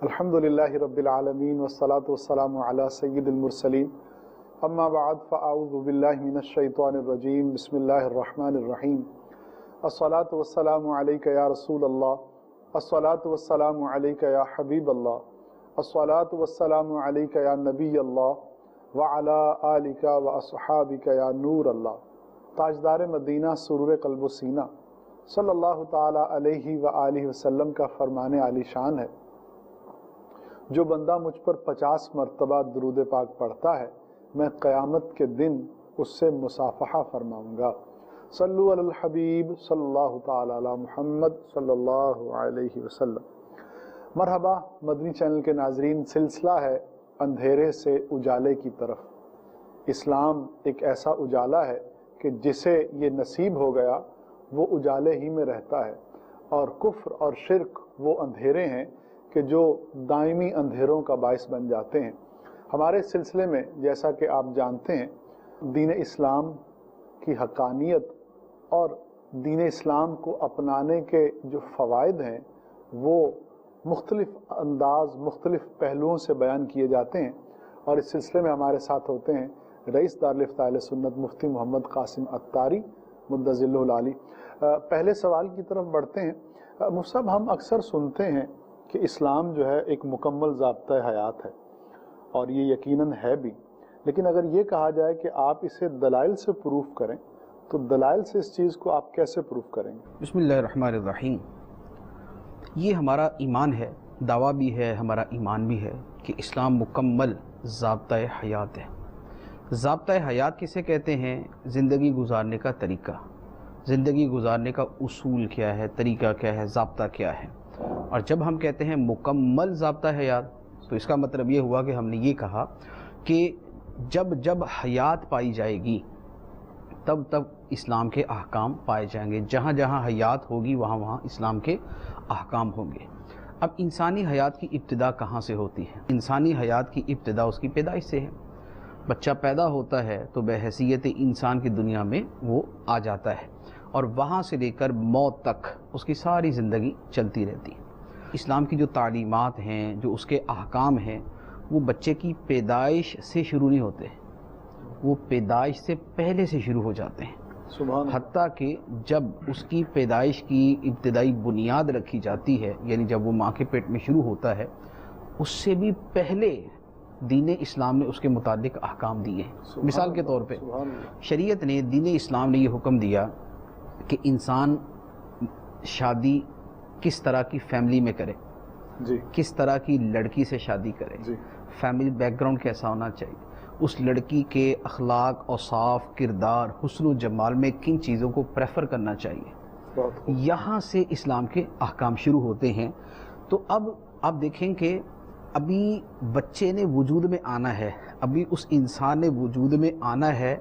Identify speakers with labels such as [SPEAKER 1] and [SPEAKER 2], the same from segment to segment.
[SPEAKER 1] الحمدللہ رب العالمین والصلاة والسلام علی سید المرسلین اما بعد فاعوذ باللہ من الشیطان الرجیم بسم اللہ الرحمن الرحیم الصلاة والسلام علیک یا رسول اللہ الصلاة والسلام علیک یا حبیب اللہ الصلاة والسلام علیک یا نبی اللہ وعلی آلک واصحابک یا نور اللہ۔ تاجدار مدینہ سرور قلب و سینہ صلی اللہ تعالی علیہ وآلہ وسلم کا فرمان عالی شان ہے، جو بندہ مجھ پر 50 مرتبہ درود پاک پڑھتا ہے میں قیامت کے دن اس سے مصافحہ فرماؤں گا۔ صلو علی الحبیب صلی اللہ تعالی علی محمد صلی اللہ علیہ وسلم۔ مرحبا مدنی چینل کے ناظرین، سلسلہ ہے اندھیرے سے اجالے کی طرف۔ اسلام ایک ایسا اجالا ہے کہ جسے یہ نصیب ہو گیا وہ اجالے ہی میں رہتا ہے، اور کفر اور شرک وہ اندھیرے ہیں کہ جو دائمی اندھیروں کا باعث بن جاتے ہیں۔ ہمارے سلسلے میں جیسا کہ آپ جانتے ہیں، دین اسلام کی حقانیت اور دین اسلام کو اپنانے کے جو فوائد ہیں وہ مختلف انداز مختلف پہلوؤں سے بیان کیے جاتے ہیں، اور اس سلسلے میں ہمارے ساتھ ہوتے ہیں رئیس دارالفتہ اہل سنت مفتی محمد قاسم عطاری مدظلہ العالی۔ پہلے سوال کی طرف بڑھتے ہیں۔ مفتی صاحب، ہم اکثر سنتے ہیں کہ اسلام جو ہے ایک مکمل ضابطۂ حیات ہے، اور یہ یقیناً ہے بھی، لیکن اگر یہ کہا جائے کہ آپ اسے دلائل سے پروف کریں تو دلائل سے اس چیز کو آپ کیسے پروف کریں گے؟
[SPEAKER 2] بسم اللہ الرحمن الرحیم۔ یہ ہمارا ایمان ہے، دعویٰ بھی ہے، ہمارا ایمان بھی ہے کہ اسلام مکمل ضابطۂ حیات ہے۔ ضابطۂ حیات کسے کہتے ہیں؟ زندگی گزارنے کا طریقہ، زندگی گزارنے کا اصول کیا ہے، طریقہ کیا ہے، ضابطہ کیا ہے۔ اور جب ہم کہتے ہیں مکمل ضابطہ حیات تو اس کا مطلب یہ ہوا کہ ہم نے یہ کہا کہ جب جب حیات پائی جائے گی تب تب اسلام کے احکام پائے جائیں گے، جہاں جہاں حیات ہوگی وہاں وہاں اسلام کے احکام ہوں گے۔ اب انسانی حیات کی ابتدا کہاں سے ہوتی ہے؟ انسانی حیات کی ابتدا اس کی پیدائش سے ہے۔ بچہ پیدا ہوتا ہے تو بحیثیت انسان کی دنیا میں وہ آ جاتا ہے، اور وہاں سے لے کر موت تک اس کی ساری زندگی چلتی رہتی ہے۔ اسلام کی جو تعلیمات ہیں، جو اس کے احکام ہیں، وہ بچے کی پیدائش سے شروع نہیں ہوتے، وہ پیدائش سے پہلے سے شروع ہو جاتے ہیں۔ حتیٰ کہ جب اس کی پیدائش کی ابتدائی بنیاد رکھی جاتی ہے، یعنی جب وہ ماں کے پیٹ میں شروع ہوتا ہے، اس سے بھی پہلے دین اسلام نے اس کے متعلق احکام دیے ہیں۔ مثال کے طور پہ شریعت نے، دین اسلام نے یہ حکم دیا کہ انسان شادی کس طرح کی فیملی میں کرے، کس طرح کی لڑکی سے شادی کرے، فیملی بیک گراؤنڈ کیسا ہونا چاہیے، اس لڑکی کے اخلاق، اوصاف، کردار، حسن و جمال میں کن چیزوں کو پریفر کرنا چاہیے۔ یہاں سے اسلام کے احکام شروع ہوتے ہیں۔ تو اب آپ دیکھیں کہ ابھی بچے نے وجود میں آنا ہے، ابھی اس انسان نے وجود میں آنا ہے،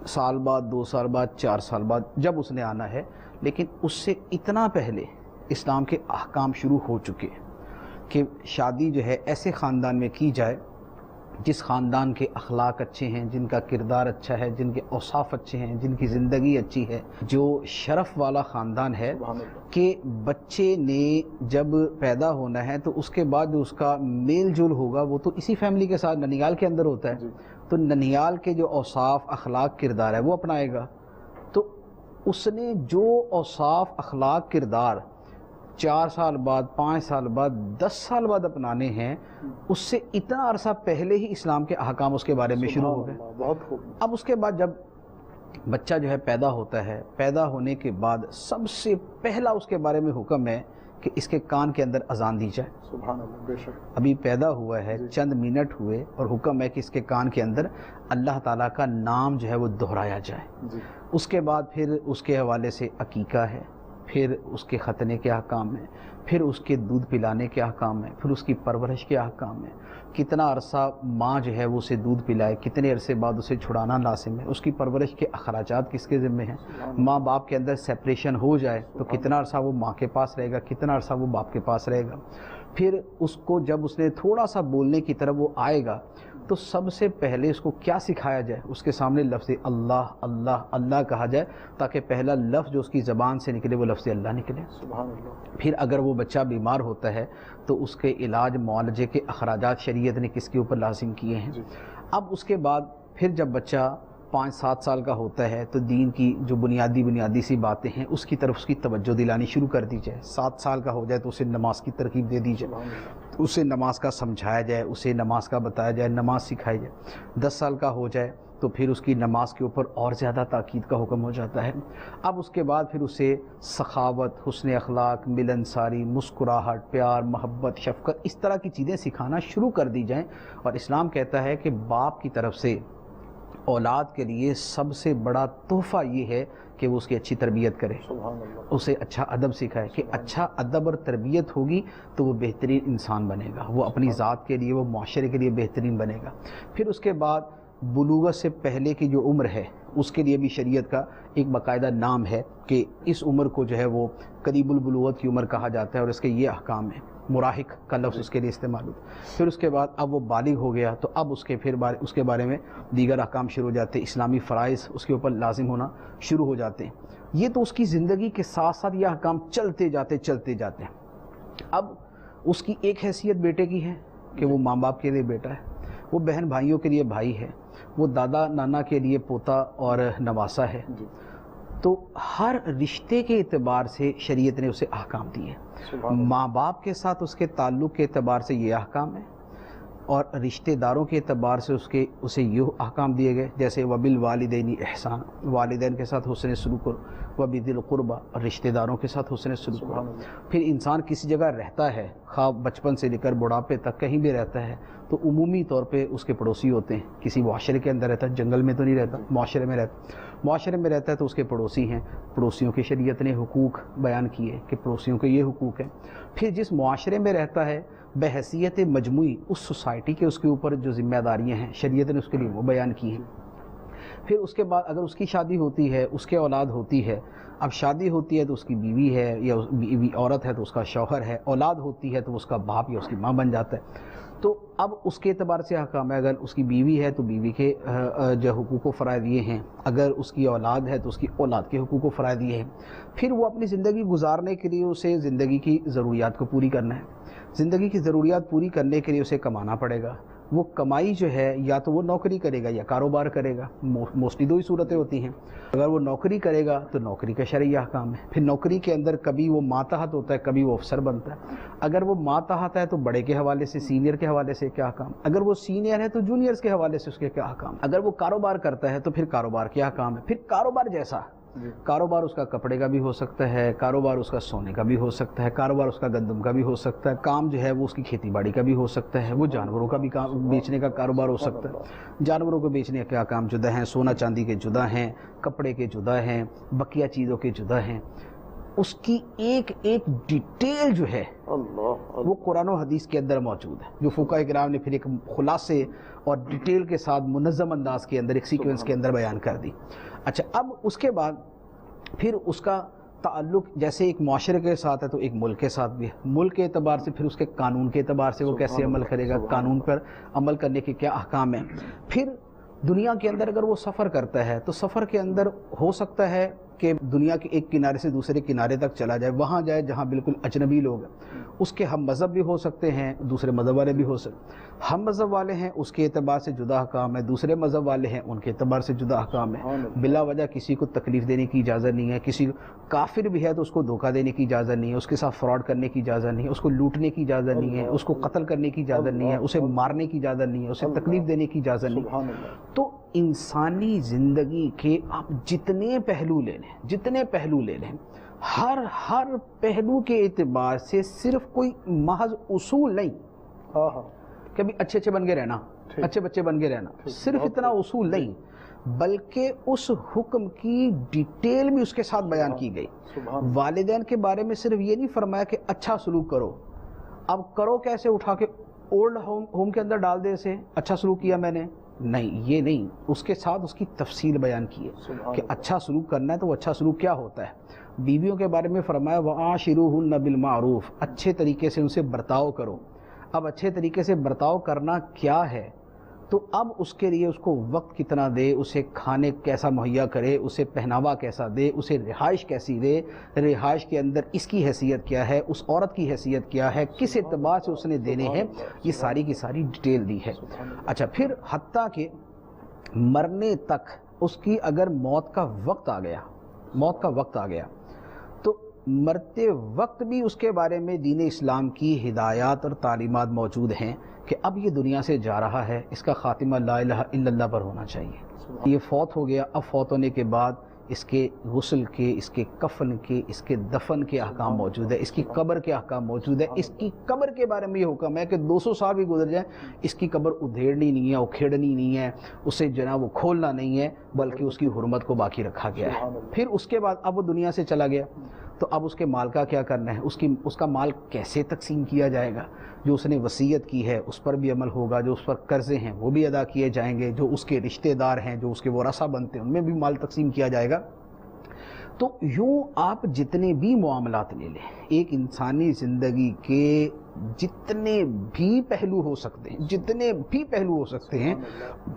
[SPEAKER 2] سال بعد، 2 سال بعد، 4 سال بعد جب اس نے آنا ہے، لیکن اس سے اتنا پہلے اسلام کے احکام شروع ہو چکے ہیں کہ شادی جو ہے ایسے خاندان میں کی جائے جس خاندان کے اخلاق اچھے ہیں، جن کا کردار اچھا ہے، جن کے اوصاف اچھے ہیں، جن کی زندگی اچھی ہے، جو شرف والا خاندان ہے کہ بچے نے جب پیدا ہونا ہے تو اس کے بعد جو اس کا میل جول ہوگا وہ تو اسی فیملی کے ساتھ ننیال کے اندر ہوتا ہے، تو ننیال کے جو اوصاف، اخلاق، کردار ہے وہ اپنائے گا۔ تو اس نے جو اوصاف، اخلاق، کردار 4 سال بعد، 5 سال بعد، 10 سال بعد اپنانے ہیں، اس سے اتنا عرصہ پہلے ہی اسلام کے احکام اس کے بارے میں شروع ہو گئے۔ اب اس کے بعد جب بچہ جو ہے پیدا ہوتا ہے، پیدا ہونے کے بعد سب سے پہلا اس کے بارے میں حکم ہے کہ اس کے کان کے اندر اذان دی جائے۔
[SPEAKER 1] سبحان اللہ، بے شک۔
[SPEAKER 2] ابھی پیدا ہوا ہے، چند منٹ ہوئے، اور حکم ہے کہ اس کے کان کے اندر اللہ تعالیٰ کا نام جو ہے وہ دہرایا جائے۔ اس کے بعد پھر اس کے حوالے سے عقیقہ ہے، پھر اس کے ختنے کے احکام ہیں، پھر اس کے دودھ پلانے کے احکام ہیں، پھر اس کی پرورش کے احکام ہیں، کتنا عرصہ ماں جو ہے وہ اسے دودھ پلائے، کتنے عرصے بعد اسے چھڑانا لازم ہے، اس کی پرورش کے اخراجات کس کے ذمہ ہیں، ماں باپ کے اندر سیپریشن ہو جائے تو کتنا عرصہ وہ ماں کے پاس رہے گا، کتنا عرصہ وہ باپ کے پاس رہے گا۔ پھر اس کو جب اس نے تھوڑا سا بولنے کی طرف وہ آئے گا، تو سب سے پہلے اس کو کیا سکھایا جائے؟ اس کے سامنے لفظ اللہ اللہ اللہ کہا جائے تاکہ پہلا لفظ جو اس کی زبان سے نکلے وہ لفظ اللہ نکلے۔
[SPEAKER 1] سبحان اللہ۔
[SPEAKER 2] پھر اگر وہ بچہ بیمار ہوتا ہے تو اس کے علاج معالجے کے اخراجات شریعت نے کس کے اوپر لازم کیے ہیں۔ اب اس کے بعد پھر جب بچہ 5-7 سال کا ہوتا ہے تو دین کی جو بنیادی سی باتیں ہیں اس کی طرف اس کی توجہ دلانی شروع کر دی جائے۔ 7 سال کا ہو جائے تو اسے نماز کی ترغیب دے دی جائے، اسے نماز کا سمجھایا جائے، اسے نماز کا بتایا جائے، نماز سکھائی جائے۔ 10 سال کا ہو جائے تو پھر اس کی نماز کے اوپر اور زیادہ تاکید کا حکم ہو جاتا ہے۔ اب اس کے بعد پھر اسے سخاوت، حسن اخلاق، ملنساری، مسکراہٹ، پیار، محبت، شفقت، اس طرح کی چیزیں سکھانا شروع کر دی جائیں۔ اور اسلام کہتا ہے کہ باپ کی طرف سے اولاد کے لیے سب سے بڑا تحفہ یہ ہے کہ وہ اس کی اچھی تربیت کرے، اسے اچھا ادب سکھائے، کہ اچھا ادب اور تربیت ہوگی تو وہ بہترین انسان بنے گا، وہ اپنی ذات کے لیے، وہ معاشرے کے لیے بہترین بنے گا۔ پھر اس کے بعد بلوغت سے پہلے کی جو عمر ہے اس کے لیے بھی شریعت کا ایک باقاعدہ نام ہے کہ اس عمر کو جو ہے وہ قریب البلوغت کی عمر کہا جاتا ہے اور اس کے یہ احکام ہیں۔ مراہق کا لفظ اس کے لیے استعمال ہوتا ہے۔ پھر اس کے بعد اب وہ بالغ ہو گیا تو اب اس کے بارے میں دیگر احکام شروع ہو جاتے ہیں، اسلامی فرائض اس کے اوپر لازم ہونا شروع ہو جاتے ہیں۔ یہ تو اس کی زندگی کے ساتھ ساتھ یہ احکام چلتے جاتے ہیں۔ اب اس کی ایک حیثیت بیٹے کی ہے کہ وہ ماں باپ کے لیے بیٹا ہے، وہ بہن بھائیوں کے لیے بھائی ہے، وہ دادا نانا کے لیے پوتا اور نواسا ہے۔ تو ہر رشتے کے اعتبار سے شریعت نے اسے احکام دیے۔ ماں باپ کے ساتھ اس کے تعلق کے اعتبار سے یہ احکام ہے، اور رشتہ داروں کے اعتبار سے اسے یہ احکام دیے گئے، جیسے وبالوالدین احسان، والدین کے ساتھ حسن سلوک کرو، وبذی القربى، اور رشتہ داروں کے ساتھ حسن سلوک کرو۔ پھر انسان کسی جگہ رہتا ہے، خواہ بچپن سے لے کر بڑھاپے تک کہیں بھی رہتا ہے، تو عمومی طور پہ اس کے پڑوسی ہوتے ہیں۔ کسی معاشرے کے اندر رہتا ہے، جنگل میں تو نہیں رہتا، معاشرے میں رہتا ہے تو اس کے پڑوسی ہیں۔ پڑوسیوں کی شریعت نے حقوق بیان کیے کہ پڑوسیوں کے یہ حقوق ہیں۔ پھر جس معاشرے میں رہتا ہے بحیثیت مجموعی اس سوسائٹی کے اس کے اوپر جو ذمہ داریاں ہیں شریعت نے اس کے لیے وہ بیان کی ہیں۔ پھر اس کے بعد اگر اس کی شادی ہوتی ہے، اس کے اولاد ہوتی ہے، اب شادی ہوتی ہے تو اس کی بیوی ہے یا بیوی عورت ہے تو اس کا شوہر ہے، اولاد ہوتی ہے تو اس کا باپ یا اس کی ماں بن جاتا ہے۔ تو اب اس کے اعتبار سے حکام ہے، اگر اس کی بیوی ہے تو بیوی کے جو حقوق و فرائض یہ ہیں، اگر اس کی اولاد ہے تو اس کی اولاد کے حقوق و فرائض یہ ہیں۔ پھر وہ اپنی زندگی گزارنے کے لیے اسے زندگی کی ضروریات کو پوری کرنا ہے۔ زندگی کی ضروریات پوری کرنے کے لیے اسے کمانا پڑے گا۔ وہ کمائی جو ہے یا تو وہ نوکری کرے گا یا کاروبار کرے گا، موسٹلی دو ہی صورتیں ہوتی ہیں۔ اگر وہ نوکری کرے گا تو نوکری کا شرعی احکام ہے۔ پھر نوکری کے اندر کبھی وہ ماتحت ہوتا ہے، کبھی وہ افسر بنتا ہے۔ اگر وہ ماتحت ہے تو بڑے کے حوالے سے، سینئر کے حوالے سے کیا احکام، اگر وہ سینئر ہے تو جونیئرز کے حوالے سے اس کے کیا احکام، اگر وہ کاروبار کرتا ہے تو پھر کاروبار کیا احکام ہے۔ پھر کاروبار جیسا کاروبار اس کا کپڑے کا بھی ہو سکتا ہے، کاروبار اس کا سونے کا بھی ہو سکتا ہے، کاروبار اس کا گندم کا بھی ہو سکتا ہے، کام جو ہے وہ اس کی کھیتی باڑی کا بھی ہو سکتا ہے، وہ جانوروں کا بھی بیچنے کا کاروبار ہو سکتا ہے۔ جانوروں کو بیچنے کا کام جدا ہیں، سونا چاندی کے جدا ہیں، کپڑے کے جدا ہیں، بقیہ چیزوں کے جدا ہیں۔ اس کی ایک ایک ڈیٹیل جو ہے وہ قرآن و حدیث کے اندر موجود ہے، جو فقہاء کرام نے پھر ایک خلاصے اور ڈیٹیل کے ساتھ منظم انداز کے اندر ایک سیکوینس کے اندر بیان کر دی۔ اچھا، اب اس کے بعد پھر اس کا تعلق جیسے ایک معاشرے کے ساتھ ہے تو ایک ملک کے ساتھ بھی ہے۔ ملک کے اعتبار سے پھر اس کے قانون کے اعتبار سے وہ کیسے عمل کرے گا، قانون پر عمل کرنے کے کیا احکام ہیں۔ پھر دنیا کے اندر اگر وہ سفر کرتا ہے تو سفر کے اندر ہو سکتا ہے کہ دنیا کے ایک کنارے سے دوسرے کنارے تک چلا جائے، وہاں جائے جہاں بالکل اجنبی لوگ ہیں۔ اس کے ہم مذہب بھی ہو سکتے ہیں، دوسرے مذہب والے بھی ہو سکتے ہیں۔ ہم مذہب والے ہیں اس کے اعتبار سے جدا احکام ہے، دوسرے مذہب والے ہیں ان کے اعتبار سے جدا احکام ہے۔ بلا وجہ کسی کو تکلیف دینے کی اجازت نہیں ہے، کسی کافر بھی ہے تو اس کو دھوکہ دینے کی اجازت نہیں ہے، اس کے ساتھ فراڈ کرنے کی اجازت نہیں ہے، اس کو لوٹنے کی اجازت نہیں ہے، اس کو قتل کرنے کی اجازت نہیں ہے، اسے مارنے کی اجازت نہیں ہے، اسے تکلیف دینے کی اجازت نہیں ہے۔ تو انسانی زندگی کے آپ جتنے پہلو لے لیں ہر پہلو کے اعتبار سے صرف کوئی محض اصول نہیں کبھی اچھے بن کے رہنا، اچھے بچے بن کے رہنا، صرف اتنا اصول نہیں، بلکہ اس حکم کی ڈیٹیل بھی اس کے ساتھ بیان کی گئی۔ والدین کے بارے میں صرف یہ نہیں فرمایا کہ اچھا سلوک کرو، اب کرو کیسے، اٹھا کے اولڈ ہوم کے اندر ڈال دے اسے، اچھا سلوک کیا میں نے، نہیں، یہ نہیں، اس کے ساتھ اس کی تفصیل بیان کی ہے کہ اچھا سلوک کرنا ہے تو وہ اچھا سلوک کیا ہوتا ہے۔ بیویوں کے بارے میں فرمایا وَعَاشِرُوهُنَّ بِالْمَعْرُوفِ، اچھے طریقے سے ان سے برتاؤ کرو۔ اب اچھے طریقے سے برتاؤ کرنا کیا ہے تو اب اس کے لیے اس کو وقت کتنا دے، اسے کھانے کیسا مہیا کرے، اسے پہناوا کیسا دے، اسے رہائش کیسی دے، رہائش کے اندر اس کی حیثیت کیا ہے، اس عورت کی حیثیت کیا ہے، کس اعتبار سے اس نے دینے ہیں، یہ ساری کی ساری ڈیٹیل دی ہے۔ اچھا، پھر حتیٰ کہ مرنے تک اس کی اگر موت کا وقت آ گیا تو مرتے وقت بھی اس کے بارے میں دین اسلام کی ہدایات اور تعلیمات موجود ہیں کہ اب یہ دنیا سے جا رہا ہے، اس کا خاتمہ لا الہ الا اللہ پر ہونا چاہیے۔ یہ فوت ہو گیا، اب فوت ہونے کے بعد اس کے غسل کے، اس کے کفن کے، اس کے دفن کے احکام موجود ہے، اس کی قبر کے احکام موجود ہے۔ اس کی قبر کے بارے میں یہ حکم ہے کہ 200 سال بھی گزر جائیں اس کی قبر ادھیڑنی نہیں ہے، اکھیڑنی نہیں ہے، اسے جناب وہ کھولنا نہیں ہے، بلکہ اس کی حرمت کو باقی رکھا گیا ہے۔ پھر اس کے بعد اب وہ دنیا سے چلا گیا تو اب اس کے مال کا کیا کرنا ہے، اس کا مال کیسے تقسیم کیا جائے گا، جو اس نے وصیت کی ہے اس پر بھی عمل ہوگا، جو اس پر قرضے ہیں وہ بھی ادا کیے جائیں گے، جو اس کے رشتہ دار ہیں، جو اس کے ورثہ بنتے ہیں ان میں بھی مال تقسیم کیا جائے گا۔ تو یوں آپ جتنے بھی معاملات لے لیں، ایک انسانی زندگی کے جتنے بھی پہلو ہو سکتے ہیں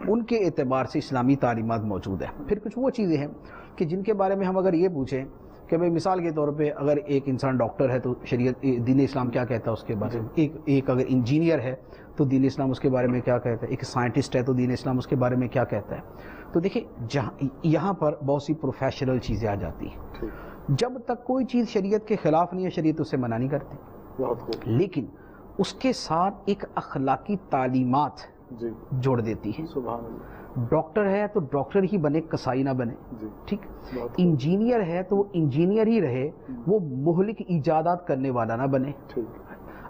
[SPEAKER 2] ان کے اعتبار سے اسلامی تعلیمات موجود ہیں۔ پھر کچھ وہ چیزیں ہیں کہ جن کے بارے میں ہم اگر یہ پوچھیں کہ بھئی مثال کے طور پہ اگر ایک انسان ڈاکٹر ہے تو شریعت دین اسلام کیا کہتا ہے اس کے بارے میں، ایک اگر انجینئر ہے تو دین اسلام اس کے بارے میں کیا کہتا ہے، ایک سائنٹسٹ ہے تو دین اسلام اس کے بارے میں کیا کہتا ہے۔ تو دیکھیں یہاں پر بہت سی پروفیشنل چیزیں آ جاتی ہیں، جب تک کوئی چیز شریعت کے خلاف نہیں ہے شریعت اسے منع نہیں کرتی، لیکن اس کے ساتھ ایک اخلاقی تعلیمات جوڑ دیتی ہے۔ ڈاکٹر ہے تو ڈاکٹر ہی بنے، کسائی نہ بنے، ٹھیک۔ انجینئر ہے تو وہ انجینئر ہی رہے، وہ مہلک ایجادات کرنے والا نہ بنے۔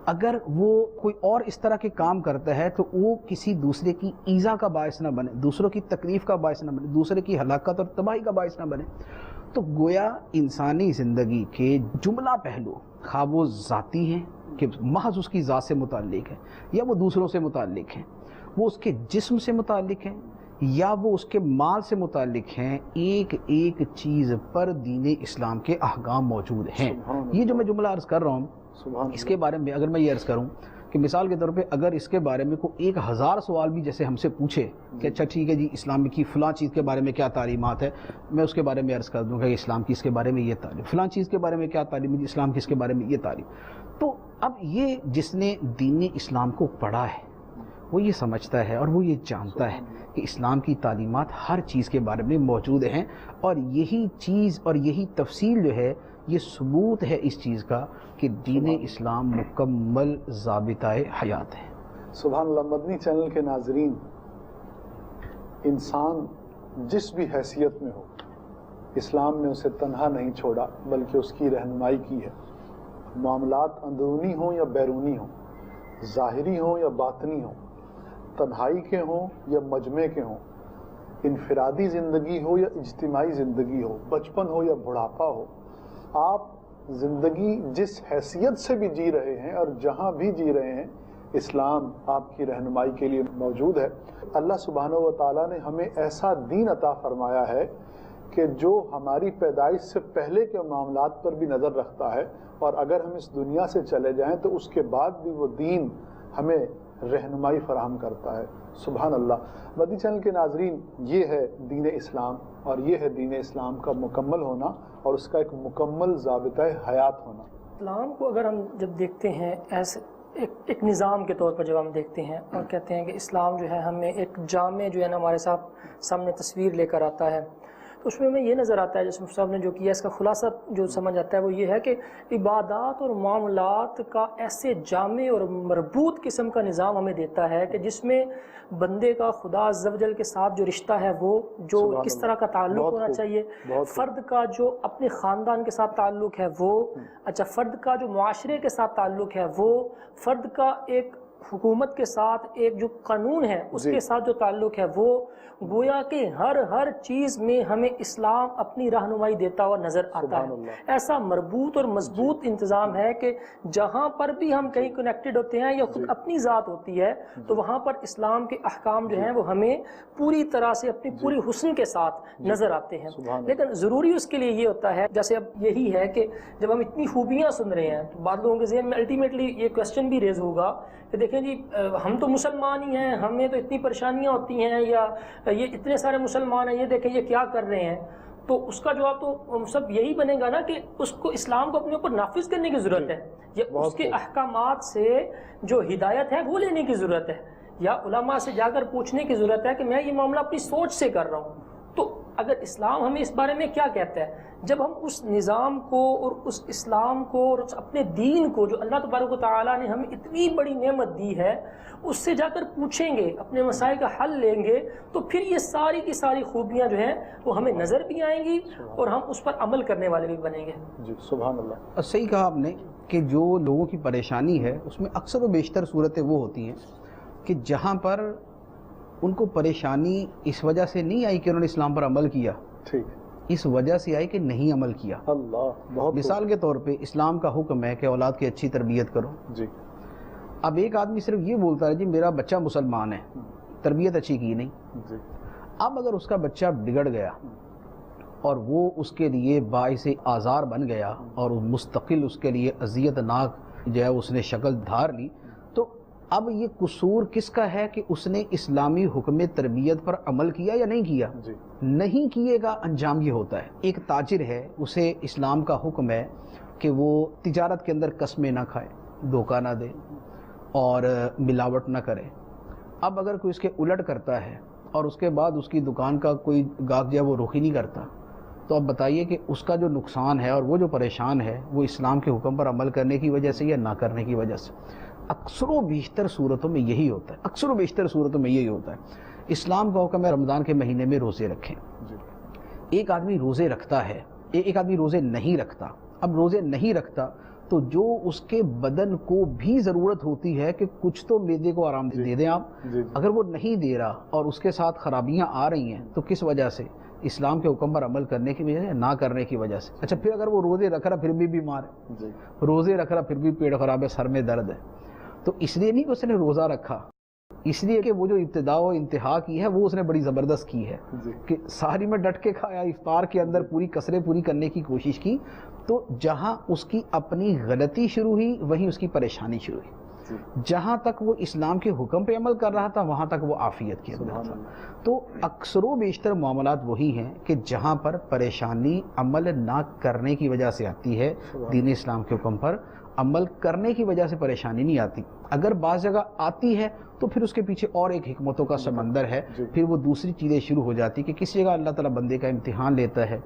[SPEAKER 2] اگر وہ کوئی اور اس طرح کے کام کرتا ہے تو وہ کسی دوسرے کی ایذا کا باعث نہ بنے، دوسروں کی تکلیف کا باعث نہ بنے، دوسرے کی ہلاکت اور تباہی کا باعث نہ بنے۔ تو گویا انسانی زندگی کے جملہ پہلو، خواہ وہ ذاتی ہیں کہ محض اس کی ذات سے متعلق ہے، یا وہ دوسروں سے متعلق ہیں، وہ اس کے جسم سے متعلق ہیں، یا وہ اس کے مال سے متعلق ہیں، ایک ایک چیز پر دین اسلام کے احکام موجود ہیں۔ یہ جو میں جملہ عرض کر رہا ہوں اس کے بارے میں اگر میں یہ عرض کروں کہ مثال کے طور پہ اگر اس کے بارے میں کوئی 1000 سوال بھی جیسے ہم سے پوچھے کہ اچھا ٹھیک ہے جی اسلام کی فلاں چیز کے بارے میں کیا تعلیمات ہے، میں اس کے بارے میں عرض کر دوں گا کہ اسلام کی اس کے بارے میں یہ تعلیم، فلاں چیز کے بارے میں کیا تعلیم ہے، اسلام کی اس کے بارے میں یہ تعلیم۔ تو اب یہ جس نے دین اسلام کو پڑھا ہے وہ یہ سمجھتا ہے اور وہ یہ جانتا ہے کہ اسلام کی تعلیمات ہر چیز کے بارے میں موجود ہیں، اور یہی چیز اور یہی تفصیل جو ہے یہ ثبوت ہے اس چیز کا کہ دین اسلام مکمل ضابطہ حیات ہے۔
[SPEAKER 1] سبحان اللہ۔ مدنی چینل کے ناظرین، انسان جس بھی حیثیت میں ہو اسلام نے اسے تنہا نہیں چھوڑا بلکہ اس کی رہنمائی کی ہے۔ معاملات اندرونی ہوں یا بیرونی ہوں، ظاہری ہوں یا باطنی ہوں، تنہائی کے ہوں یا مجمع کے ہوں، انفرادی زندگی ہو یا اجتماعی زندگی ہو، بچپن ہو یا بڑھاپا ہو، آپ زندگی جس حیثیت سے بھی جی رہے ہیں اور جہاں بھی جی رہے ہیں اسلام آپ کی رہنمائی کے لیے موجود ہے۔ اللہ سبحانہ و تعالیٰ نے ہمیں ایسا دین عطا فرمایا ہے کہ جو ہماری پیدائش سے پہلے کے معاملات پر بھی نظر رکھتا ہے، اور اگر ہم اس دنیا سے چلے جائیں تو اس کے بعد بھی وہ دین ہمیں رہنمائی فراہم کرتا ہے۔ سبحان اللہ۔ مدنی چینل کے ناظرین، یہ ہے دین اسلام، اور یہ ہے دین اسلام کا مکمل ہونا اور اس کا ایک مکمل ضابطہ حیات ہونا۔
[SPEAKER 3] اسلام کو اگر ہم جب دیکھتے ہیں ایسے ایک نظام کے طور پر جب ہم دیکھتے ہیں اور کہتے ہیں کہ اسلام جو ہے ہمیں ایک جامع جو ہے نا ہمارے سامنے تصویر لے کر آتا ہے، تو اس میں ہمیں یہ نظر آتا ہے جیسے مفتی صاحب نے جو کیا، اس کا خلاصہ جو سمجھ آتا ہے وہ یہ ہے کہ عبادات اور معاملات کا ایسے جامع اور مربوط قسم کا نظام ہمیں دیتا ہے کہ جس میں بندے کا خدا عز و جل کے ساتھ جو رشتہ ہے وہ جو کس طرح کا تعلق ہونا چاہیے، فرد کا جو اپنے خاندان کے ساتھ تعلق ہے وہ، اچھا فرد کا جو معاشرے کے ساتھ تعلق ہے وہ، فرد کا ایک حکومت کے ساتھ ایک جو قانون ہے اس کے ساتھ جو تعلق ہے وہ، گویا کہ ہر چیز میں ہمیں اسلام اپنی رہنمائی دیتا ہوا نظر آتا ہے۔ ایسا مربوط اور مضبوط انتظام ہے کہ جہاں پر بھی ہم کہیں کنیکٹڈ ہوتے ہیں یا خود اپنی ذات ہوتی ہے تو وہاں پر اسلام کے احکام جو ہیں وہ ہمیں پوری طرح سے اپنی پوری حسن کے ساتھ نظر آتے ہیں۔ لیکن ضروری اس کے لیے یہ ہوتا ہے، جیسے اب یہی ہے کہ جب ہم اتنی خوبیاں سن رہے ہیں تو بعض لوگوں کے ذہن میں الٹیمیٹلی یہ کوشچن بھی ریز ہوگا کہ دیکھیں دیکھیں جی ہم تو مسلمان ہی ہیں، ہمیں تو اتنی پریشانیاں ہوتی ہیں، یا یہ اتنے سارے مسلمان ہیں، یہ دیکھیں یہ کیا کر رہے ہیں، تو اس کا جواب تو سب یہی بنے گا نا کہ اس کو اسلام کو اپنے اوپر نافذ کرنے کی ضرورت ہے، یا اس کے احکامات سے جو ہدایت ہے وہ لینے کی ضرورت ہے، یا علماء سے جا کر پوچھنے کی ضرورت ہے کہ میں یہ معاملہ اپنی سوچ سے کر رہا ہوں۔ تو اگر اسلام ہمیں اس بارے میں کیا کہتا ہے، جب ہم اس نظام کو اور اس اسلام کو اور اس اپنے دین کو جو اللہ تبارک و تعالیٰ نے ہمیں اتنی بڑی نعمت دی ہے اس سے جا کر پوچھیں گے، اپنے مسائل کا حل لیں گے، تو پھر یہ ساری کی ساری خوبیاں جو ہیں وہ ہمیں نظر بھی آئیں گی اور ہم اس پر عمل کرنے والے بھی بنیں گے۔
[SPEAKER 1] جی سبحان اللہ۔
[SPEAKER 2] صحیح کہا آپ نے کہ جو لوگوں کی پریشانی ہے اس میں اکثر و بیشتر صورتیں وہ ہوتی ہیں کہ جہاں پر ان کو پریشانی اس وجہ سے نہیں آئی کہ انہوں نے اسلام پر عمل کیا،
[SPEAKER 1] ٹھیک،
[SPEAKER 2] اس وجہ سے آئی کہ نہیں عمل کیا۔
[SPEAKER 1] اللہ، بہت
[SPEAKER 2] مثال کے طور پہ اسلام کا حکم ہے کہ اولاد کی اچھی تربیت کرو۔
[SPEAKER 1] جی،
[SPEAKER 2] اب ایک آدمی صرف یہ بولتا ہے جی میرا بچہ مسلمان ہے، تربیت اچھی کی نہیں۔
[SPEAKER 1] جی،
[SPEAKER 2] اب اگر اس کا بچہ بگڑ گیا اور وہ اس کے لیے باعث آزار بن گیا اور مستقل اس کے لیے اذیت ناک جو ہے اس نے شکل دھار لی، تو اب یہ قصور کس کا ہے کہ اس نے اسلامی حکم تربیت پر عمل کیا یا نہیں کیا؟
[SPEAKER 1] جی،
[SPEAKER 2] نہیں کیے گا انجام یہ ہوتا ہے۔ ایک تاجر ہے، اسے اسلام کا حکم ہے کہ وہ تجارت کے اندر قسمیں نہ کھائے، دھوکہ نہ دے اور ملاوٹ نہ کرے۔ اب اگر کوئی اس کے الٹ کرتا ہے اور اس کے بعد اس کی دکان کا کوئی گاہک جو ہے وہ رخ ہی نہیں کرتا، تو اب بتائیے کہ اس کا جو نقصان ہے اور وہ جو پریشان ہے وہ اسلام کے حکم پر عمل کرنے کی وجہ سے یا نہ کرنے کی وجہ سے؟ اکثر و بیشتر صورتوں میں یہی ہوتا ہے، اکثر و بیشتر صورتوں میں یہی ہوتا ہے۔ اسلام کا حکم ہے رمضان کے مہینے میں روزے رکھیں۔
[SPEAKER 1] جی،
[SPEAKER 2] ایک آدمی روزے رکھتا ہے، ایک آدمی روزے نہیں رکھتا۔ اب روزے نہیں رکھتا تو جو اس کے بدن کو بھی ضرورت ہوتی ہے کہ کچھ تو معدے کو آرام دے دیں آپ،
[SPEAKER 1] جی،
[SPEAKER 2] اگر وہ نہیں دے رہا اور اس کے ساتھ خرابیاں آ رہی ہیں تو کس وجہ سے؟ اسلام کے حکم پر عمل کرنے کی وجہ سے، نہ کرنے کی وجہ سے۔ اچھا پھر اگر وہ روزے رکھ رہا پھر بھی بیمار ہے،
[SPEAKER 1] جی،
[SPEAKER 2] روزے رکھ رہا پھر بھی پیٹ خراب ہے، سر میں درد ہے، تو اس لیے نہیں کہ اس نے روزہ رکھا، اس لیے کہ وہ جو ابتدا و انتہا کی ہے وہ اس نے بڑی زبردست کی ہے
[SPEAKER 1] جی،
[SPEAKER 2] کہ ساری میں ڈٹ کے کھایا، افطار کے اندر پوری کسریں پوری کرنے کی کوشش کی، تو جہاں اس کی اپنی غلطی شروع ہوئی وہیں اس کی پریشانی شروع ہوئی۔
[SPEAKER 1] جی،
[SPEAKER 2] جہاں تک وہ اسلام کے حکم پہ عمل کر رہا تھا وہاں تک وہ عافیت کے اندر
[SPEAKER 1] سبحان
[SPEAKER 2] تھا۔
[SPEAKER 1] اللہ۔
[SPEAKER 2] تو اکثر و بیشتر معاملات وہی ہیں کہ جہاں پر پریشانی عمل نہ کرنے کی وجہ سے آتی ہے، دین اسلام کے حکم پر عمل کرنے کی وجہ سے پریشانی نہیں آتی۔ اگر بعض جگہ آتی ہے تو پھر اس کے پیچھے اور ایک حکمتوں کا سمندر ہے، پھر وہ دوسری چیزیں شروع ہو جاتی کہ کسی جگہ اللہ تعالیٰ بندے کا امتحان لیتا ہے،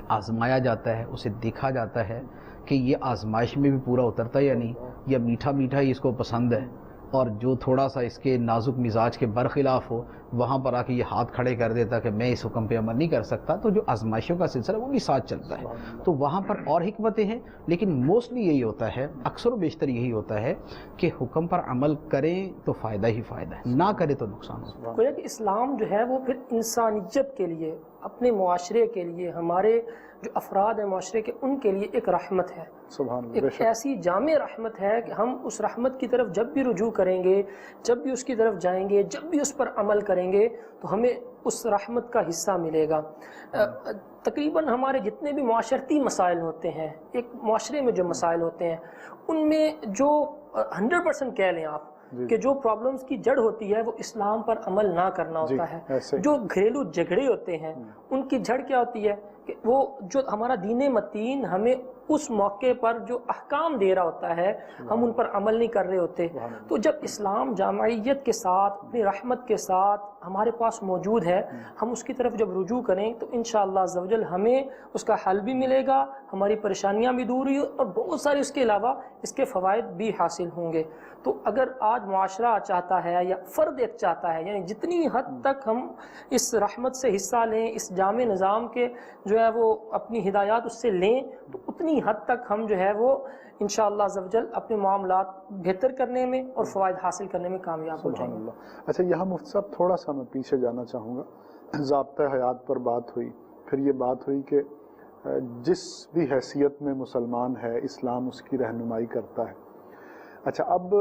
[SPEAKER 2] آزمایا جاتا ہے، اسے دیکھا جاتا ہے کہ یہ آزمائش میں بھی پورا اترتا ہے یا نہیں، یا میٹھا میٹھا ہی اس کو پسند ہے، اور جو تھوڑا سا اس کے نازک مزاج کے برخلاف ہو وہاں پر آ کے یہ ہاتھ کھڑے کر دیتا کہ میں اس حکم پہ عمل نہیں کر سکتا، تو جو آزمائشوں کا سلسلہ وہ بھی ساتھ چلتا ہے۔ تو وہاں پر اور حکمتیں ہیں، لیکن موسٹلی یہی ہوتا ہے، اکثر و بیشتر یہی ہوتا ہے کہ حکم پر عمل کریں تو فائدہ ہی فائدہ ہے، نہ کرے تو نقصان ہوتا ہے۔
[SPEAKER 3] گویا کہ اسلام جو ہے وہ پھر انسانیت کے لیے، اپنے معاشرے کے لیے، ہمارے جو افراد ہیں معاشرے کے، ان کے لیے ایک رحمت ہے،
[SPEAKER 1] سبحان اللہ، بے
[SPEAKER 3] ایک
[SPEAKER 1] شک،
[SPEAKER 3] ایسی جامع رحمت ہے کہ ہم اس رحمت کی طرف جب بھی رجوع کریں گے، جب بھی اس کی طرف جائیں گے، جب بھی اس پر عمل کریں گے تو ہمیں اس رحمت کا حصہ ملے گا۔ تقریباً ہمارے جتنے بھی معاشرتی مسائل ہوتے ہیں، ایک معاشرے میں جو مسائل ہوتے ہیں، ان میں جو 100% کہہ لیں آپ کہ جو پرابلمز کی جڑ ہوتی ہے وہ اسلام پر عمل نہ کرنا ہوتا ہے۔ جو گھریلو جھگڑے ہوتے ہیں ان کی جڑ کیا ہوتی ہے کہ وہ جو ہمارا دین متین ہمیں اس موقع پر جو احکام دے رہا ہوتا ہے ہم ان پر عمل نہیں کر رہے ہوتے۔ تو جب اسلام جامعیت کے ساتھ، اپنی رحمت کے ساتھ ہمارے پاس موجود ہے، ہم اس کی طرف جب رجوع کریں تو انشاءاللہ عز و جل ہمیں اس کا حل بھی ملے گا، ہماری پریشانیاں بھی دور ہوئی اور بہت سارے اس کے علاوہ اس کے فوائد بھی حاصل ہوں گے۔ تو اگر آج معاشرہ چاہتا ہے یا فرد ایک چاہتا ہے، یعنی جتنی حد تک ہم اس رحمت سے حصہ لیں، اس جامع نظام کے جو ہے وہ اپنی ہدایات اس سے لیں، تو اتنی حد تک ہم جو ہے وہ انشاءاللہ عز و جل اپنے معاملات بہتر کرنے میں اور فوائد حاصل کرنے میں کامیاب ہو جائیں گے۔
[SPEAKER 1] اچھا یہاں مفتی صاحب تھوڑا سا میں پیچھے جانا چاہوں گا۔ ضابطۂ حیات پر بات ہوئی، پھر یہ بات ہوئی کہ جس بھی حیثیت میں مسلمان ہے اسلام اس کی رہنمائی کرتا ہے۔ اچھا اب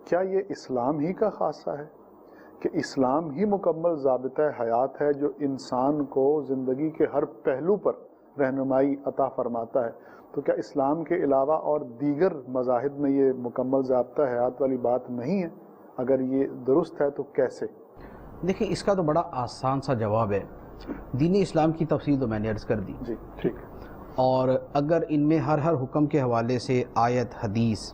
[SPEAKER 1] کیا یہ اسلام ہی کا خاصہ ہے کہ اسلام ہی مکمل ضابطۂ حیات ہے جو انسان کو زندگی کے ہر پہلو پر رہنمائی عطا فرماتا ہے، تو کیا اسلام کے علاوہ اور دیگر مذاہب میں یہ مکمل ضابطہ حیات والی بات نہیں ہے؟ اگر یہ درست ہے تو کیسے؟
[SPEAKER 2] دیکھیں، اس کا تو بڑا آسان سا جواب ہے۔ دین اسلام کی تفصیل تو میں نے عرض کر دی،
[SPEAKER 1] جی ٹھیک۔
[SPEAKER 2] اور اگر ان میں ہر حکم کے حوالے سے آیت حدیث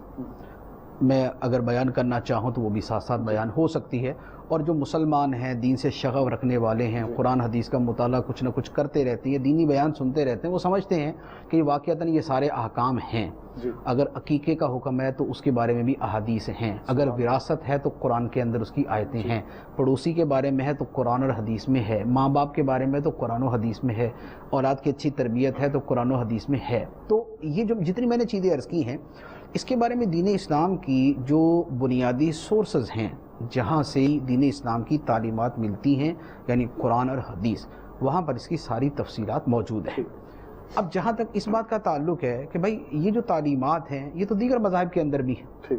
[SPEAKER 2] میں اگر بیان کرنا چاہوں تو وہ بھی ساتھ ساتھ بیان ہو سکتی ہے، اور جو مسلمان ہیں، دین سے شغف رکھنے والے ہیں، قرآن حدیث کا مطالعہ کچھ نہ کچھ کرتے رہتے ہیں، دینی بیان سنتے رہتے ہیں، وہ سمجھتے ہیں کہ یہ واقعتاً یہ سارے احکام ہیں۔ اگر عقیقے کا حکم ہے تو اس کے بارے میں بھی احادیث ہیں، اگر وراثت ہے تو قرآن کے اندر اس کی آیتیں ہیں، پڑوسی کے بارے میں ہے تو قرآن اور حدیث میں ہے، ماں باپ کے بارے میں تو قرآن و حدیث میں ہے، اولاد کی اچھی تربیت ہے تو قرآن و حدیث میں ہے۔ تو یہ جو جتنی میں نے چیزیں عرض کی ہیں، اس کے بارے میں دین اسلام کی جو بنیادی سورسز ہیں جہاں سے دین اسلام کی تعلیمات ملتی ہیں، یعنی قرآن اور حدیث، وہاں پر اس کی ساری تفصیلات موجود ہیں۔ اب جہاں تک اس بات کا تعلق ہے کہ بھائی یہ جو تعلیمات ہیں یہ تو دیگر مذاہب کے اندر بھی ہیں،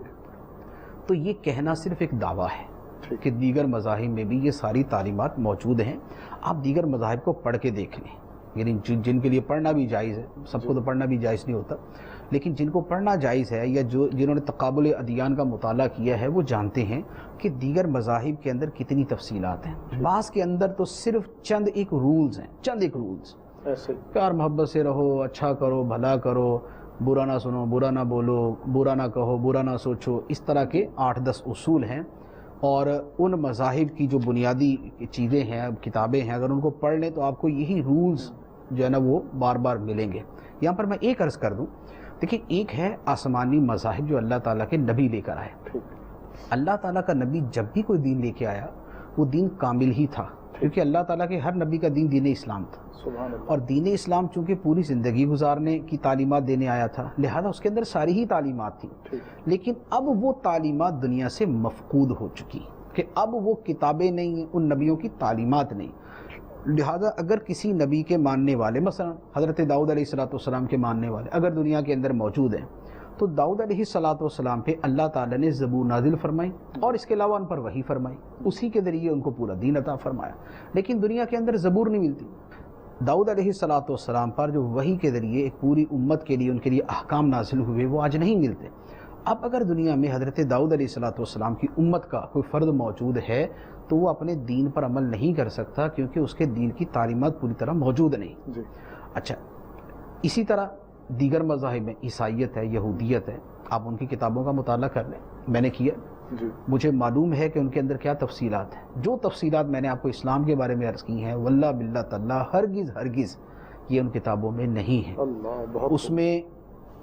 [SPEAKER 2] تو یہ کہنا صرف ایک دعویٰ ہے کہ دیگر مذاہب میں بھی یہ ساری تعلیمات موجود ہیں۔ آپ دیگر مذاہب کو پڑھ کے دیکھ لیں، یعنی جن کے لیے پڑھنا بھی جائز ہے، سب کو تو پڑھنا بھی جائز نہیں ہوتا، لیکن جن کو پڑھنا جائز ہے یا جنہوں نے تقابل ادیان کا مطالعہ کیا ہے وہ جانتے ہیں کہ دیگر مذاہب کے اندر کتنی تفصیلات ہیں۔ بعض کے اندر تو صرف چند ایک رولز ہیں، چند ایک رولز، پیار محبت سے رہو، اچھا کرو، بھلا کرو، برا نہ سنو، برا نہ بولو، برا نہ کہو، برا نہ سوچو، اس طرح کے 8-10 اصول ہیں۔ اور ان مذاہب کی جو بنیادی چیزیں ہیں، کتابیں ہیں، اگر ان کو پڑھ لیں تو آپ کو یہی رولز جو ہے نا وہ بار بار ملیں گے۔ یہاں پر میں ایک عرض کر دوں، دیکھیں، ایک ہے آسمانی مذاہب جو اللہ تعالیٰ کے نبی لے کر آئے۔ اللہ تعالیٰ کا نبی جب بھی کوئی دین لے کے آیا وہ دین کامل ہی تھا، کیونکہ اللہ تعالیٰ کے ہر نبی کا دین دین اسلام تھا، اور دین اسلام چونکہ پوری زندگی گزارنے کی تعلیمات دینے آیا تھا، لہذا اس کے اندر ساری ہی تعلیمات تھیں۔ لیکن اب وہ تعلیمات دنیا سے مفقود ہو چکی کہ اب وہ کتابیں نہیں ہیں، ان نبیوں کی تعلیمات نہیں، لہذا اگر کسی نبی کے ماننے والے، مثلا حضرت داؤد علیہ السلام کے ماننے والے اگر دنیا کے اندر موجود ہیں، تو داؤد علیہ السلام پہ اللہ تعالیٰ نے زبور نازل فرمائی اور اس کے علاوہ ان پر وحی فرمائی، اسی کے ذریعے ان کو پورا دین عطا فرمایا۔ لیکن دنیا کے اندر زبور نہیں ملتی۔ داؤد علیہ السلام پر جو وحی کے ذریعے ایک پوری امت کے لیے ان کے لیے احکام نازل ہوئے وہ آج نہیں ملتے۔ اب اگر دنیا میں حضرت داؤد علیہ السلام کی امت کا کوئی فرد موجود ہے تو وہ اپنے دین پر عمل نہیں کر سکتا، کیونکہ اس کے دین کی تعلیمات پوری طرح موجود نہیں۔ اچھا، اسی طرح دیگر مذاہب میں عیسائیت ہے، یہودیت ہے، آپ ان کی کتابوں کا مطالعہ کر لیں، میں نے کیا، مجھے معلوم ہے کہ ان کے اندر کیا تفصیلات ہیں۔ جو تفصیلات میں نے آپ کو اسلام کے بارے میں عرض کی ہیں، واللہ باللہ تعالیٰ ہرگز یہ ان کتابوں میں نہیں ہے۔ اس میں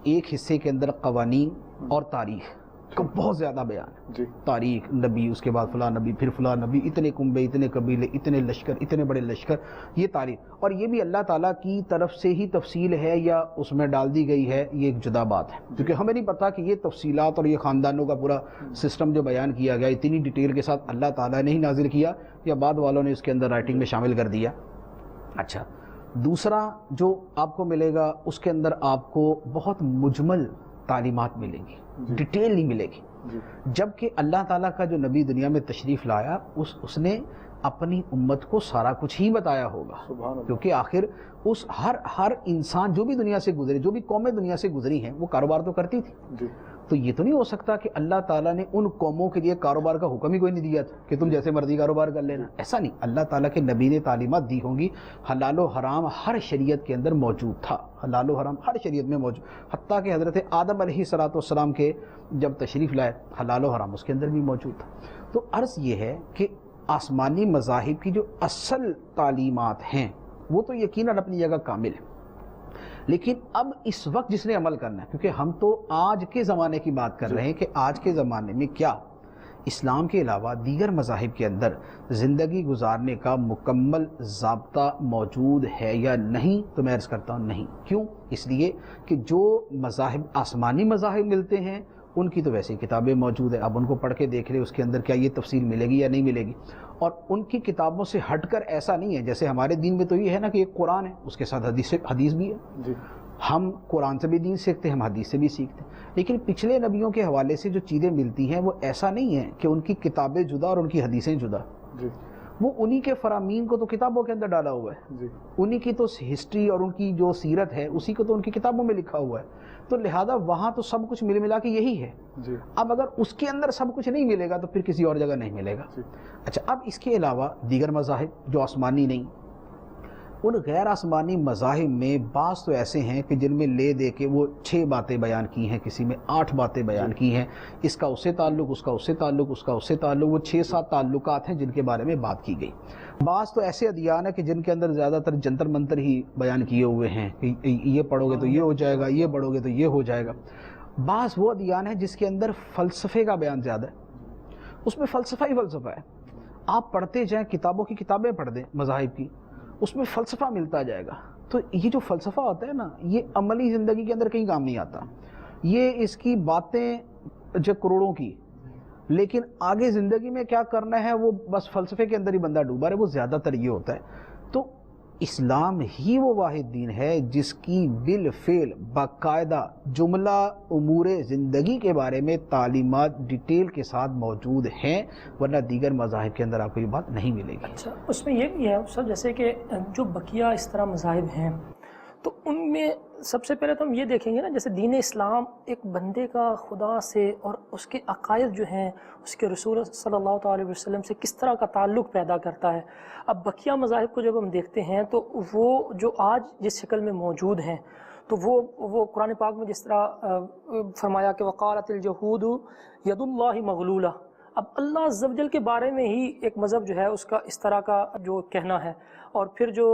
[SPEAKER 2] ایک حصے کے اندر قوانین اور تاریخ کا بہت زیادہ بیان ہے، تاریخ، نبی، اس کے بعد فلاں نبی، پھر فلاں نبی، اتنے کنبے، اتنے قبیلے، اتنے لشکر، اتنے بڑے لشکر، یہ تاریخ، اور یہ بھی اللہ تعالیٰ کی طرف سے ہی تفصیل ہے یا اس میں ڈال دی گئی ہے، یہ ایک جدا بات ہے، کیونکہ ہمیں نہیں پتا کہ یہ تفصیلات اور یہ خاندانوں کا پورا سسٹم جو بیان کیا گیا اتنی ڈیٹیل کے ساتھ اللہ تعالیٰ نے ہی نازل کیا یا بعد والوں نے اس کے اندر رائٹنگ میں شامل کر دیا۔ اچھا، دوسرا جو آپ کو ملے گا اس کے اندر آپ کو بہت مجمل تعلیمات ملیں گی، ڈیٹیل نہیں ملے گی، جبکہ اللہ تعالیٰ کا جو نبی دنیا میں تشریف لایا اس نے اپنی امت کو سارا کچھ ہی بتایا ہوگا، کیونکہ آخر اس ہر انسان جو بھی دنیا سے گزرے، جو بھی قومیں دنیا سے گزری ہیں، وہ کاروبار تو کرتی تھی، تو یہ تو نہیں ہو سکتا کہ اللہ تعالیٰ نے ان قوموں کے لیے کاروبار کا حکم ہی کوئی نہیں دیا تھا کہ تم جیسے مرضی کاروبار کر لینا، ایسا نہیں، اللہ تعالیٰ کے نبی نے تعلیمات دی ہوں گی، حلال و حرام ہر شریعت کے اندر موجود تھا، حلال و حرام ہر شریعت میں موجود، حتیٰ کہ حضرت آدم علیہ السلام کے جب تشریف لائے حلال و حرام اس کے اندر بھی موجود تھا۔ تو عرض یہ ہے کہ آسمانی مذاہب کی جو اصل تعلیمات ہیں وہ تو یقیناً اپنی جگہ کامل ہے، لیکن اب اس وقت جس نے عمل کرنا ہے، کیونکہ ہم تو آج کے زمانے کی بات کر رہے ہیں کہ آج کے زمانے میں کیا اسلام کے علاوہ دیگر مذاہب کے اندر زندگی گزارنے کا مکمل ضابطہ موجود ہے یا نہیں، تو میں عرض کرتا ہوں نہیں۔ کیوں؟ اس لیے کہ جو مذاہب آسمانی مذاہب ملتے ہیں ان کی تو ویسے کتابیں موجود ہیں، اب ان کو پڑھ کے دیکھ لیں اس کے اندر کیا یہ تفصیل ملے گی یا نہیں ملے گی، اور ان کی کتابوں سے ہٹ کر ایسا نہیں ہے جیسے ہمارے دین میں تو یہ ہے نا کہ ایک قرآن ہے اس کے ساتھ حدیث بھی ہے، ہم قرآن سے بھی دین سیکھتے ہیں، ہم حدیث سے بھی سیکھتے ہیں، لیکن پچھلے نبیوں کے حوالے سے جو چیزیں ملتی ہیں وہ ایسا نہیں ہے کہ ان کی کتابیں جدا اور ان کی حدیثیں جدا، وہ انہی کے فرامین کو تو کتابوں کے اندر ڈالا ہوا ہے
[SPEAKER 1] جی
[SPEAKER 2] انہی کی تو ہسٹری اور ان کی جو سیرت ہے اسی کو تو ان کی کتابوں میں لکھا ہوا ہے، تو لہذا وہاں تو سب کچھ مل ملا کے یہی ہے۔
[SPEAKER 1] جی
[SPEAKER 2] اب اگر اس کے اندر سب کچھ نہیں ملے گا تو پھر کسی اور جگہ نہیں ملے گا۔
[SPEAKER 1] جی
[SPEAKER 2] اچھا، اب اس کے علاوہ دیگر مذاہب جو آسمانی نہیں، ان غیر آسمانی مذاہب میں بعض تو ایسے ہیں کہ جن میں لے دے کے وہ 6 باتیں بیان کی ہیں، کسی میں 8 باتیں بیان کی ہیں، اس کا اس سے تعلق، اس کا اس سے تعلق، اس کا اس سے تعلق، وہ 6-7 تعلقات ہیں جن کے بارے میں بات کی گئی۔ بعض تو ایسے ادیان ہیں کہ جن کے اندر زیادہ تر جنتر منتر ہی بیان کیے ہوئے ہیں کہ یہ پڑھو گے تو یہ ہو جائے گا، یہ پڑھو گے تو یہ ہو جائے گا۔ بعض وہ ادیان ہیں جس کے اندر فلسفے کا بیان زیادہ ہے، اس میں فلسفہ ہی فلسفہ ہے، آپ پڑھتے جائیں، کتابوں کی کتابیں پڑھ دیں مذاہب کی، اس میں فلسفہ ملتا جائے گا۔ تو یہ جو فلسفہ ہوتا ہے نا، یہ عملی زندگی کے اندر کہیں کام نہیں آتا، یہ اس کی باتیں جو کروڑوں کی، لیکن آگے زندگی میں کیا کرنا ہے وہ بس فلسفے کے اندر ہی بندہ ڈوبا رہے، وہ زیادہ تر یہ ہوتا ہے۔ تو اسلام ہی وہ واحد دین ہے جس کی بالفعل باقاعدہ جملہ امور زندگی کے بارے میں تعلیمات ڈیٹیل کے ساتھ موجود ہیں، ورنہ دیگر مذاہب کے اندر آپ کو یہ بات نہیں ملے گی۔
[SPEAKER 3] اچھا، اس میں یہ بھی ہے سر، جیسے کہ جو بقیہ اس طرح مذاہب ہیں تو ان میں سب سے پہلے تو ہم یہ دیکھیں گے نا، جیسے دین اسلام ایک بندے کا خدا سے اور اس کے عقائد جو ہیں اس کے رسول صلی اللہ تعالی وسلم سے کس طرح کا تعلق پیدا کرتا ہے۔ اب بقیہ مذاہب کو جب ہم دیکھتے ہیں تو وہ جو آج جس شکل میں موجود ہیں تو وہ قرآن پاک میں جس طرح فرمایا کہ وقالت الجہود ید اللہ مغلولہ، اب اللہ عز و جل کے بارے میں ہی ایک مذہب جو ہے اس کا اس طرح کا جو کہنا ہے، اور پھر جو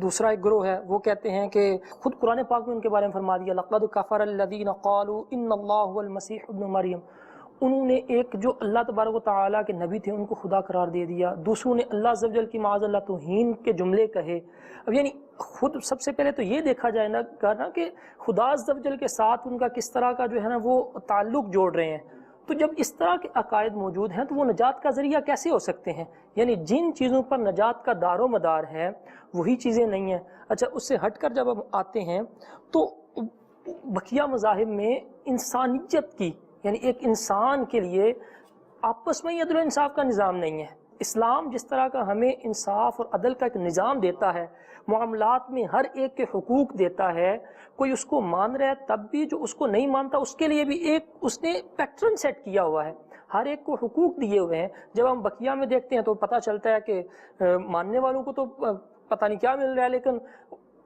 [SPEAKER 3] دوسرا ایک گروہ ہے وہ کہتے ہیں کہ خود قرآن پاک میں ان کے بارے میں فرما دیا لقد کفر الذین قالوا ان اللہ هو المسیح ابن مریم، انہوں نے ایک جو اللہ تبارک و تعالیٰ کے نبی تھے ان کو خدا قرار دے دیا، دوسروں نے اللہ عز و جل کی معاذ اللہ توہین کے جملے کہے۔ اب یعنی خود سب سے پہلے تو یہ دیکھا جائے نا کہ خدا عز و جل کے ساتھ ان کا کس طرح کا جو ہے نا وہ تعلق جوڑ رہے ہیں۔ تو جب اس طرح کے عقائد موجود ہیں تو وہ نجات کا ذریعہ کیسے ہو سکتے ہیں؟ یعنی جن چیزوں پر نجات کا دار و مدار ہے وہی چیزیں نہیں ہیں۔ اچھا، اس سے ہٹ کر جب ہم آتے ہیں تو بقیہ مذاہب میں انسانیت کی، یعنی ایک انسان کے لیے آپس میں عدل و انصاف کا نظام نہیں ہے۔ اسلام جس طرح کا ہمیں انصاف اور عدل کا ایک نظام دیتا ہے، معاملات میں ہر ایک کے حقوق دیتا ہے، کوئی اس کو مان رہا ہے تب بھی جو اس کو نہیں مانتا اس کے لیے بھی ایک اس نے پیٹرن سیٹ کیا ہوا ہے، ہر ایک کو حقوق دیے ہوئے ہیں۔ جب ہم بقیہ میں دیکھتے ہیں تو پتہ چلتا ہے کہ ماننے والوں کو تو پتہ نہیں کیا مل رہا ہے، لیکن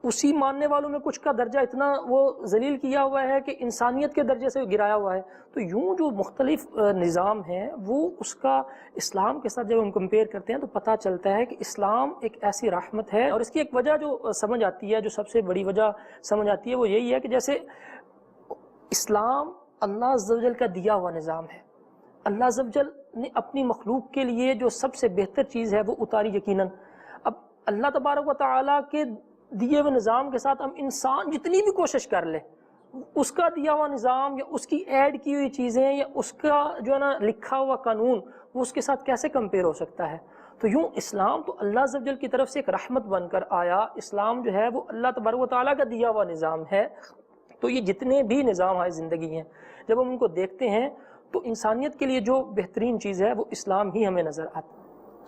[SPEAKER 3] اسی ماننے والوں میں کچھ کا درجہ اتنا وہ ذلیل کیا ہوا ہے کہ انسانیت کے درجے سے گرایا ہوا ہے۔ تو یوں جو مختلف نظام ہیں وہ اس کا اسلام کے ساتھ جب ہم کمپیئر کرتے ہیں تو پتہ چلتا ہے کہ اسلام ایک ایسی رحمت ہے، اور اس کی ایک وجہ جو سمجھ آتی ہے، جو سب سے بڑی وجہ سمجھ آتی ہے وہ یہی ہے کہ جیسے اسلام اللہ عز و جل کا دیا ہوا نظام ہے، اللہ عز و جل نے اپنی مخلوق کے لیے جو سب سے بہتر چیز ہے وہ اتاری یقیناً۔ اب اللہ تبارک و تعالیٰ کے دیے ہوئے نظام کے ساتھ ہم انسان جتنی بھی کوشش کر لیں، اس کا دیا ہوا نظام یا اس کی ایڈ کی ہوئی چیزیں یا اس کا جو ہے نا لکھا ہوا قانون وہ اس کے ساتھ کیسے کمپیئر ہو سکتا ہے؟ تو یوں اسلام تو اللہ عز و جل کی طرف سے ایک رحمت بن کر آیا، اسلام جو ہے وہ اللہ تبارک و تعالیٰ کا دیا ہوا نظام ہے۔ تو یہ جتنے بھی نظام ہے زندگی ہیں، جب ہم ان کو دیکھتے ہیں تو انسانیت کے لیے جو بہترین چیز ہے وہ اسلام ہی ہمیں نظر آتا ہے۔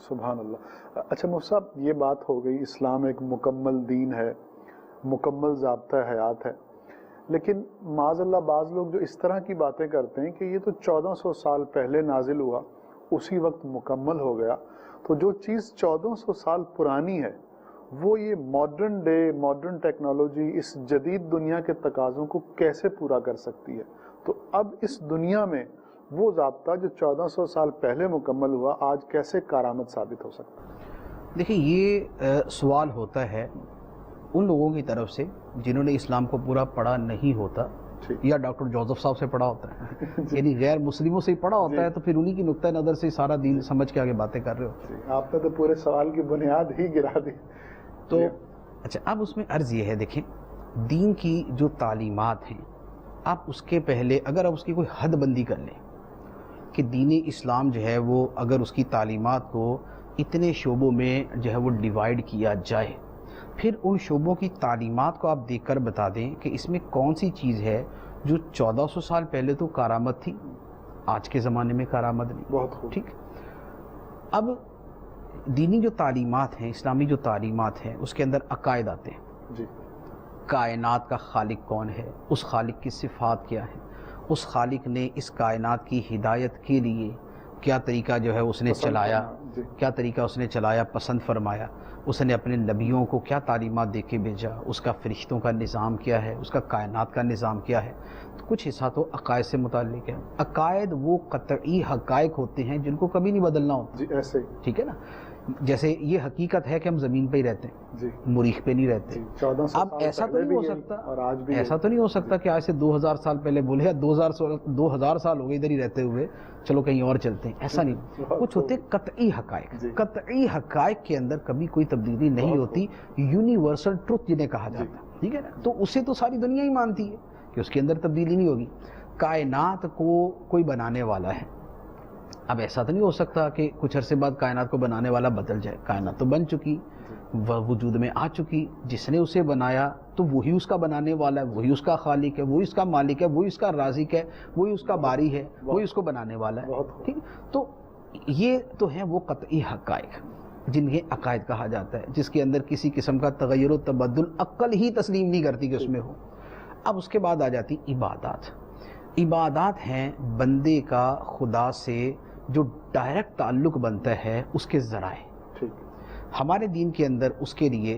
[SPEAKER 1] سبحان اللہ۔ اچھا مفتی صاحب، یہ بات ہو گئی اسلام ایک مکمل دین ہے، مکمل ضابطہ حیات ہے، لیکن معاذ اللہ بعض لوگ جو اس طرح کی باتیں کرتے ہیں کہ یہ تو 1400 سال پہلے نازل ہوا، اسی وقت مکمل ہو گیا، تو جو چیز 1400 سال پرانی ہے وہ یہ ماڈرن ڈے، ماڈرن ٹیکنالوجی، اس جدید دنیا کے تقاضوں کو کیسے پورا کر سکتی ہے؟ تو اب اس دنیا میں وہ ضابطہ جو 1400 سال پہلے مکمل ہوا آج کیسے کارآمد ثابت ہو سکتا ہے؟
[SPEAKER 2] دیکھیں، یہ سوال ہوتا ہے ان لوگوں کی طرف سے جنہوں نے اسلام کو پورا پڑھا نہیں ہوتا، یا ڈاکٹر جوزف صاحب سے پڑھا ہوتا ہے، یعنی غیر مسلموں سے ہی پڑھا ہوتا ہے، تو پھر انہی کی نقطہ نظر سے سارا دین سمجھ کے آگے باتیں کر رہے ہوتے ہیں۔
[SPEAKER 1] آپ نے تو پورے سوال کی بنیاد ہی گرا دی۔
[SPEAKER 2] تو اچھا، اب اس میں عرض یہ ہے، دیکھیں دین کی جو تعلیمات ہیں، آپ اس کے پہلے اگر آپ اس کی کوئی حد بندی کر لیں کہ دین اسلام جو ہے وہ اگر اس کی تعلیمات کو اتنے شعبوں میں جو ہے وہ ڈیوائیڈ کیا جائے، پھر ان شعبوں کی تعلیمات کو آپ دیکھ کر بتا دیں کہ اس میں کون سی چیز ہے جو 1400 سال پہلے تو کارآمد تھی، آج کے زمانے میں کارآمد نہیں۔
[SPEAKER 1] بہت خوب۔
[SPEAKER 2] ٹھیک، اب دینی جو تعلیمات ہیں، اسلامی جو تعلیمات ہیں، اس کے اندر عقائد آتے ہیں.
[SPEAKER 1] جی
[SPEAKER 2] کائنات کا خالق کون ہے، اس خالق کی صفات کیا ہیں، اس خالق نے اس کائنات کی ہدایت کے لیے کیا طریقہ جو ہے اس نے چلایا، کیا طریقہ اس نے چلایا، پسند فرمایا، اس نے اپنے نبیوں کو کیا تعلیمات دے کے بھیجا، اس کا فرشتوں کا نظام کیا ہے، اس کا کائنات کا نظام کیا ہے. تو کچھ حصہ تو عقائد سے متعلق ہے. عقائد وہ قطعی حقائق ہوتے ہیں جن کو کبھی نہیں بدلنا ہوتا.
[SPEAKER 1] جی ایسے ہی.
[SPEAKER 2] ٹھیک ہے نا. جیسے یہ حقیقت ہے کہ ہم زمین پہ ہی رہتے ہیں،
[SPEAKER 1] جی
[SPEAKER 2] مریخ پہ نہیں رہتے.
[SPEAKER 1] 1400
[SPEAKER 2] اب ایسا تو نہیں ہو سکتا،
[SPEAKER 1] اور آج بھی
[SPEAKER 2] ایسا تو نہیں ہو سکتا کہ آج سے 2000 سال پہلے بولے یا 2000 سال ہو گئے ادھر ہی رہتے ہوئے، چلو کہیں اور چلتے ہیں. ایسا نہیں. کچھ ہوتے قطعی حقائق. قطعی حقائق کے اندر کبھی کوئی تبدیلی نہیں ہوتی. یونیورسل ٹروتھ جنہیں کہا جاتا ہے. ٹھیک ہے نا. تو اسے تو ساری دنیا ہی مانتی ہے کہ اس کے اندر تبدیلی نہیں ہوگی. کائنات کو کوئی بنانے والا ہے. اب ایسا تو نہیں ہو سکتا کہ کچھ عرصے بعد کائنات کو بنانے والا بدل جائے. کائنات تو بن چکی، وجود میں آ چکی. جس نے اسے بنایا تو وہی اس کا بنانے والا ہے، وہی اس کا خالق ہے، وہی اس کا مالک ہے، وہی اس کا رازق ہے، وہی اس کا باری ہے، وہی اس کو بنانے والا ہے. ٹھیک. تو یہ تو ہیں وہ قطعی حقائق جنہیں عقائد کہا جاتا ہے، جس کے اندر کسی قسم کا تغیر و تبدل عقل ہی تسلیم نہیں کرتی کہ اس میں ہو. اب اس کے بعد آ جاتی عبادات. عبادات ہیں بندے کا خدا سے جو ڈائریکٹ تعلق بنتا ہے اس کے ذرائع. ہمارے دین کے اندر اس کے لیے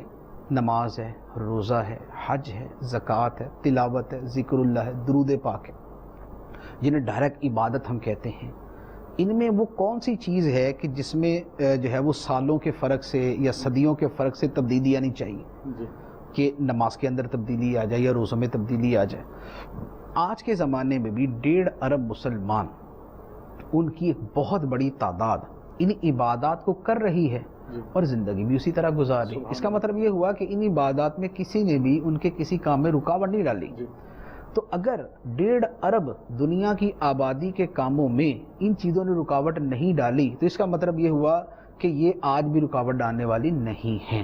[SPEAKER 2] نماز ہے، روزہ ہے، حج ہے، زکوٰۃ ہے، تلاوت ہے، ذکر اللہ ہے، درود پاک ہے، جنہیں ڈائریکٹ عبادت ہم کہتے ہیں. ان میں وہ کون سی چیز ہے کہ جس میں جو ہے وہ سالوں کے فرق سے یا صدیوں کے فرق سے تبدیلی آنی چاہیے کہ نماز کے اندر تبدیلی آ جائے یا روزوں میں تبدیلی آ جائے. آج کے زمانے میں بھی 1.5 ارب مسلمان، ان کی ایک بہت بڑی تعداد ان عبادات کو کر رہی ہے اور زندگی بھی اسی طرح گزار رہی. اس کا مطلب یہ ہوا کہ ان عبادات میں کسی نے بھی ان کے کسی کام میں رکاوٹ نہیں ڈالی. تو اگر 1.5 ارب دنیا کی آبادی کے کاموں میں ان چیزوں نے رکاوٹ نہیں ڈالی تو اس کا مطلب یہ ہوا کہ یہ آج بھی رکاوٹ ڈالنے والی نہیں ہیں،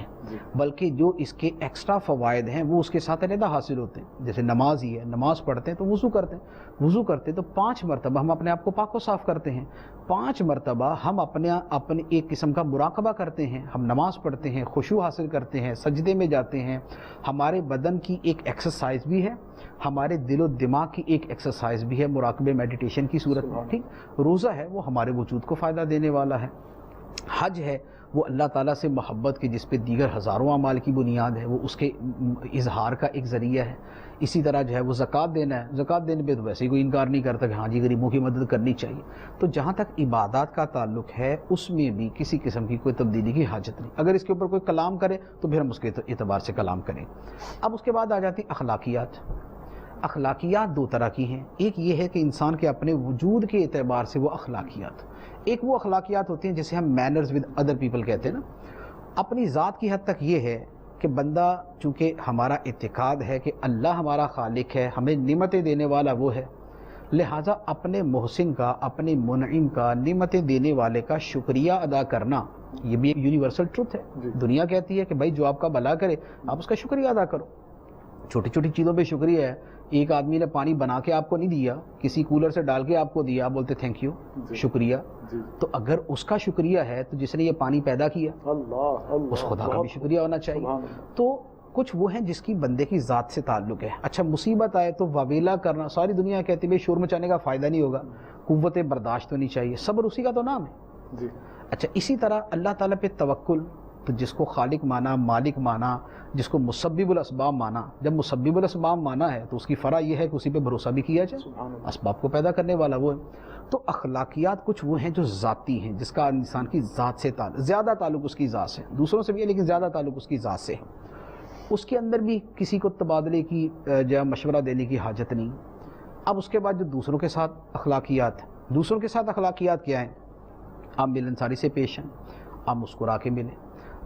[SPEAKER 2] بلکہ جو اس کے ایکسٹرا فوائد ہیں وہ اس کے ساتھ علیحدہ حاصل ہوتے ہیں. جیسے نماز ہی ہے، نماز پڑھتے ہیں تو وضو کرتے ہیں، وضو کرتے تو 5 مرتبہ ہم اپنے آپ کو پاک و صاف کرتے ہیں، 5 مرتبہ ہم اپنے ایک قسم کا مراقبہ کرتے ہیں، ہم نماز پڑھتے ہیں، خشوع حاصل کرتے ہیں، سجدے میں جاتے ہیں. ہمارے بدن کی ایک ایکسرسائز بھی ہے، ہمارے دل و دماغ کی ایک ایکسرسائز بھی ہے مراقبے میڈیٹیشن کی صورت میں. ٹھیک. روزہ ہے وہ ہمارے وجود کو فائدہ دینے والا ہے. حج ہے وہ اللہ تعالیٰ سے محبت کی جس پہ دیگر ہزاروں اعمال کی بنیاد ہے، وہ اس کے اظہار کا ایک ذریعہ ہے. اسی طرح جو ہے وہ زکوٰۃ دینا ہے، زکوٰۃ دینے پہ تو ویسے ہی کوئی انکار نہیں کرتا کہ ہاں جی غریبوں کی مدد کرنی چاہیے. تو جہاں تک عبادات کا تعلق ہے اس میں بھی کسی قسم کی کوئی تبدیلی کی حاجت نہیں. اگر اس کے اوپر کوئی کلام کرے تو پھر ہم اس کے اعتبار سے کلام کریں. اب اس کے بعد آ جاتی اخلاقیات. اخلاقیات 2 طرح کی ہیں. ایک یہ ہے کہ انسان کے اپنے وجود کے اعتبار سے وہ اخلاقیات، ایک وہ اخلاقیات ہوتی ہیں جسے ہم مینرز ود ادر پیپل کہتے ہیں نا. اپنی ذات کی حد تک یہ ہے کہ بندہ، چونکہ ہمارا اعتقاد ہے کہ اللہ ہمارا خالق ہے، ہمیں نعمتیں دینے والا وہ ہے، لہٰذا اپنے محسن کا، اپنے منعم کا، نعمتیں دینے والے کا شکریہ ادا کرنا یہ بھی ایک یونیورسل ٹروتھ ہے. دنیا کہتی ہے کہ بھائی جو آپ کا بھلا کرے آپ اس کا شکریہ ادا کرو. چھوٹی چھوٹی چیزوں پہ شکریہ ہے. ایک آدمی نے پانی بنا کے آپ کو نہیں دیا، کسی کولر سے ڈال کے آپ کو دیا، آپ بولتے تھینک یو، شکریہ. تو اگر اس کا شکریہ ہے تو جس نے یہ پانی پیدا کیا اس خدا کا بھی شکریہ ہونا چاہیے. تو کچھ وہ ہیں جس کی بندے کی ذات سے تعلق ہے. اچھا مصیبت آئے تو واویلا کرنا، ساری دنیا کہتی ہے شور مچانے کا فائدہ نہیں ہوگا، قوت برداشت ہونی چاہیے، صبر اسی کا تو نام ہے. اچھا اسی طرح اللہ تعالیٰ پہ توکل، تو جس کو خالق مانا، مالک مانا، جس کو مسبب الاسباب مانا. جب مسبب الاسباب مانا ہے تو اس کی فرع یہ ہے کہ اسی پہ بھروسہ بھی کیا جائے، اسباب کو پیدا کرنے والا وہ ہے. تو اخلاقیات کچھ وہ ہیں جو ذاتی ہیں، جس کا انسان کی ذات سے زیادہ تعلق اس کی ذات سے، دوسروں سے بھی ہے لیکن زیادہ تعلق اس کی ذات سے ہے. اس کے اندر بھی کسی کو تبادلے کی یا مشورہ دینے کی حاجت نہیں. اب اس کے بعد جو دوسروں کے ساتھ اخلاقیات، دوسروں کے ساتھ اخلاقیات کیا ہیں؟ آپ ملنساری سے پیش ہیں، آپ مسکرا کے ملیں،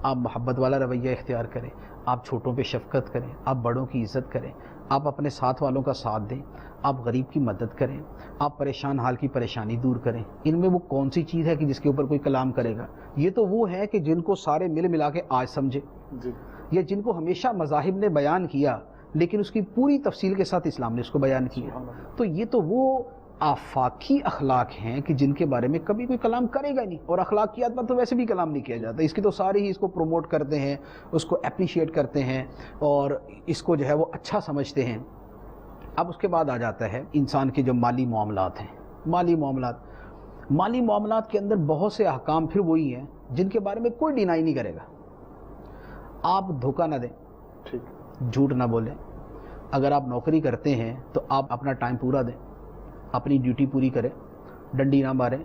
[SPEAKER 2] آپ محبت والا رویہ اختیار کریں، آپ چھوٹوں پہ شفقت کریں، آپ بڑوں کی عزت کریں، آپ اپنے ساتھ والوں کا ساتھ دیں، آپ غریب کی مدد کریں، آپ پریشان حال کی پریشانی دور کریں. ان میں وہ کون سی چیز ہے کہ جس کے اوپر کوئی کلام کرے گا؟ یہ تو وہ ہے کہ جن کو سارے مل ملا کے آج سمجھے، یا جن کو ہمیشہ مذاہب نے بیان کیا لیکن اس کی پوری تفصیل کے ساتھ اسلام نے اس کو بیان کیا. تو یہ تو وہ آفاقی اخلاق ہیں کہ جن کے بارے میں کبھی کوئی کلام کرے گا نہیں، اور اخلاقیات پر تو ویسے بھی کلام نہیں کیا جاتا، اس کی تو سارے ہی اس کو پروموٹ کرتے ہیں، اس کو اپریشیٹ کرتے ہیں اور اس کو جو ہے وہ اچھا سمجھتے ہیں۔ اب اس کے بعد آ جاتا ہے انسان کے جو مالی معاملات ہیں، مالی معاملات کے اندر بہت سے احکام پھر وہی ہیں جن کے بارے میں کوئی ڈینائی نہیں کرے گا۔ آپ دھوکہ نہ دیں، جھوٹ نہ بولیں، اگر آپ نوکری کرتے ہیں تو آپ اپنا ٹائم پورا دیں، اپنی ڈیوٹی پوری کریں، ڈنڈی نہ ماریں،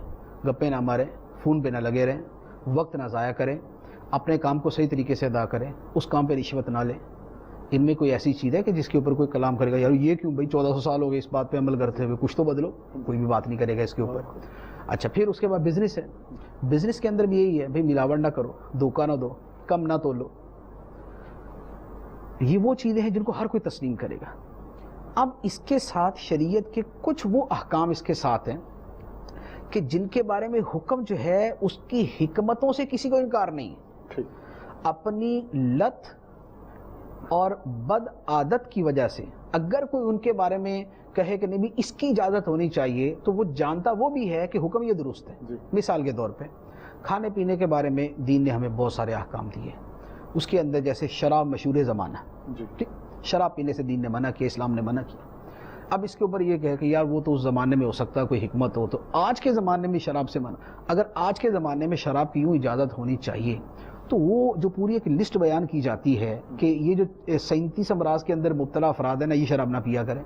[SPEAKER 2] گپے نہ ماریں، فون پہ نہ لگے رہیں، وقت نہ ضائع کریں، اپنے کام کو صحیح طریقے سے ادا کریں، اس کام پہ رشوت نہ لیں۔ ان میں کوئی ایسی چیز ہے کہ جس کے اوپر کوئی کلام کرے گا یار یہ کیوں بھائی 1400 سال ہو گئے اس بات پہ عمل کرتے ہوئے، کچھ تو بدلو؟ کوئی بھی بات نہیں کرے گا اس کے اوپر۔ اچھا، پھر اس کے بعد بزنس ہے، بزنس کے اندر بھی یہی ہے، بھائی ملاوٹ نہ کرو، دھوکہ نہ دو، کم نہ تولو۔ یہ وہ چیزیں ہیں جن کو ہر کوئی تسلیم کرے گا۔ اب اس کے ساتھ شریعت کے کچھ وہ احکام اس کے ساتھ ہیں کہ جن کے بارے میں حکم جو ہے اس کی حکمتوں سے کسی کو انکار نہیں ہے۔ اپنی لت اور بد عادت کی وجہ سے اگر کوئی ان کے بارے میں کہے کہ نہیں بھی اس کی اجازت ہونی چاہیے تو وہ جانتا وہ بھی ہے کہ حکم یہ درست ہے۔ مثال کے طور پہ کھانے پینے کے بارے میں دین نے ہمیں بہت سارے احکام دیے، اس کے اندر جیسے شراب مشہور زمانہ، ٹھیک، شراب پینے سے دین نے منع کیا، اسلام نے منع کیا۔ اب اس کے اوپر یہ کہے کہ یار وہ تو اس زمانے میں ہو سکتا ہے کوئی حکمت ہو، تو آج کے زمانے میں شراب سے منع، اگر آج کے زمانے میں شراب کی یوں اجازت ہونی چاہیے تو وہ جو پوری ایک لسٹ بیان کی جاتی ہے کہ یہ جو 37 امراض کے اندر مبتلا افراد ہیں نا، یہ شراب نہ پیا کریں،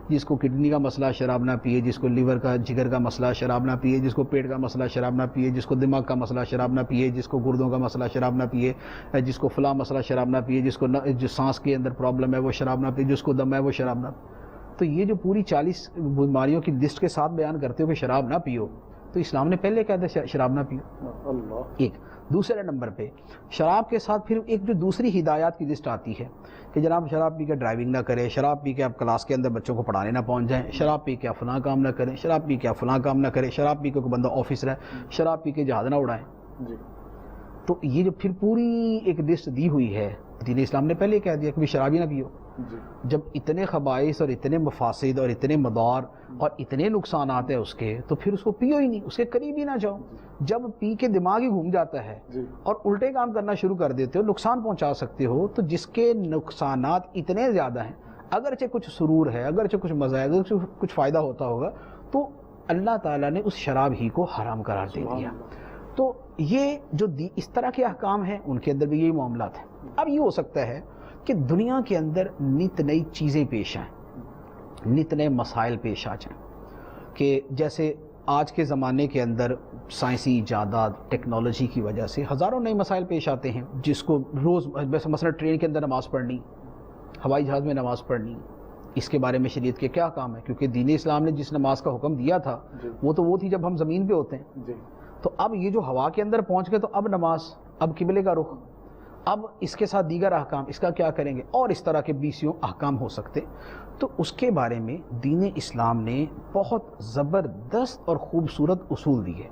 [SPEAKER 2] جس کو کڈنی کا مسئلہ شراب نہ پیے، جس کو لیور کا جگر کا مسئلہ شراب نہ پیے، جس کو پیٹ کا مسئلہ شراب نہ پیے، جس کو دماغ کا مسئلہ شراب نہ پیے، جس کو گردوں کا مسئلہ شراب نہ پیے، جس کو فلاں مسئلہ شراب نہ پیے، جس کو جو سانس کے اندر پرابلم ہے وہ شراب نہ پیے، جس کو دم ہے وہ شراب نہ پیے۔ تو یہ جو پوری 40 بیماریوں کی لسٹ کے ساتھ بیان کرتے ہو کہ شراب نہ پیو، تو اسلام نے پہلے کہا تھا شراب نہ پیو۔ ایک دوسرے نمبر پہ شراب کے ساتھ پھر ایک جو دوسری ہدایات کی لسٹ آتی ہے کہ جناب شراب پی کے ڈرائیونگ نہ کرے، شراب پی کے آپ کلاس کے اندر بچوں کو پڑھانے نہ پہنچ جائیں، شراب پی کے آپ فلاں کام نہ کریں، شراب پی کے آپ فلاں کام نہ کریں، شراب پی کے کوئی بندہ آفس رہے، شراب پی کے جہاز نہ اڑائیں۔ تو یہ جو پھر پوری ایک لسٹ دی ہوئی ہے، دین اسلام نے پہلے کہہ دیا کہ شراب ہی نہ پیو۔ جب اتنے خبائث اور اتنے مفاسد اور اتنے مضار اور اتنے نقصانات ہیں اس کے، تو پھر اس کو پیو ہی نہیں، اس کے قریب ہی نہ جاؤ۔ جب پی کے دماغ ہی گھوم جاتا ہے اور الٹے کام کرنا شروع کر دیتے ہو، نقصان پہنچا سکتے ہو، تو جس کے نقصانات اتنے زیادہ ہیں، اگرچہ کچھ سرور ہے، اگرچہ کچھ مزہ ہے، اگرچہ کچھ فائدہ ہوتا ہوگا، تو اللہ تعالیٰ نے اس شراب ہی کو حرام قرار دے دیا۔ تو یہ جو اس طرح کے احکام ہیں ان کے اندر بھی یہی معاملات ہیں۔ اب یہ ہو سکتا ہے کہ دنیا کے اندر نت نئی چیزیں پیش آئیں، نت نئے مسائل پیش آ جائیں، کہ جیسے آج کے زمانے کے اندر سائنسی ایجادات، ٹیکنالوجی کی وجہ سے ہزاروں نئے مسائل پیش آتے ہیں، جس کو روز مثلا ٹرین کے اندر نماز پڑھنی، ہوائی جہاز میں نماز پڑھنی، اس کے بارے میں شریعت کے کیا کام ہے؟ کیونکہ دین اسلام نے جس نماز کا حکم دیا تھا وہ تھی جب ہم زمین پہ ہوتے ہیں، تو اب یہ جو ہوا کے اندر پہنچ گئے تو اب نماز، اب قبلے کا رخ، اب اس کے ساتھ دیگر احکام، اس کا کیا کریں گے، اور اس طرح کے 20 احکام ہو سکتے۔ تو اس کے بارے میں دین اسلام نے بہت زبردست اور خوبصورت اصول دیے،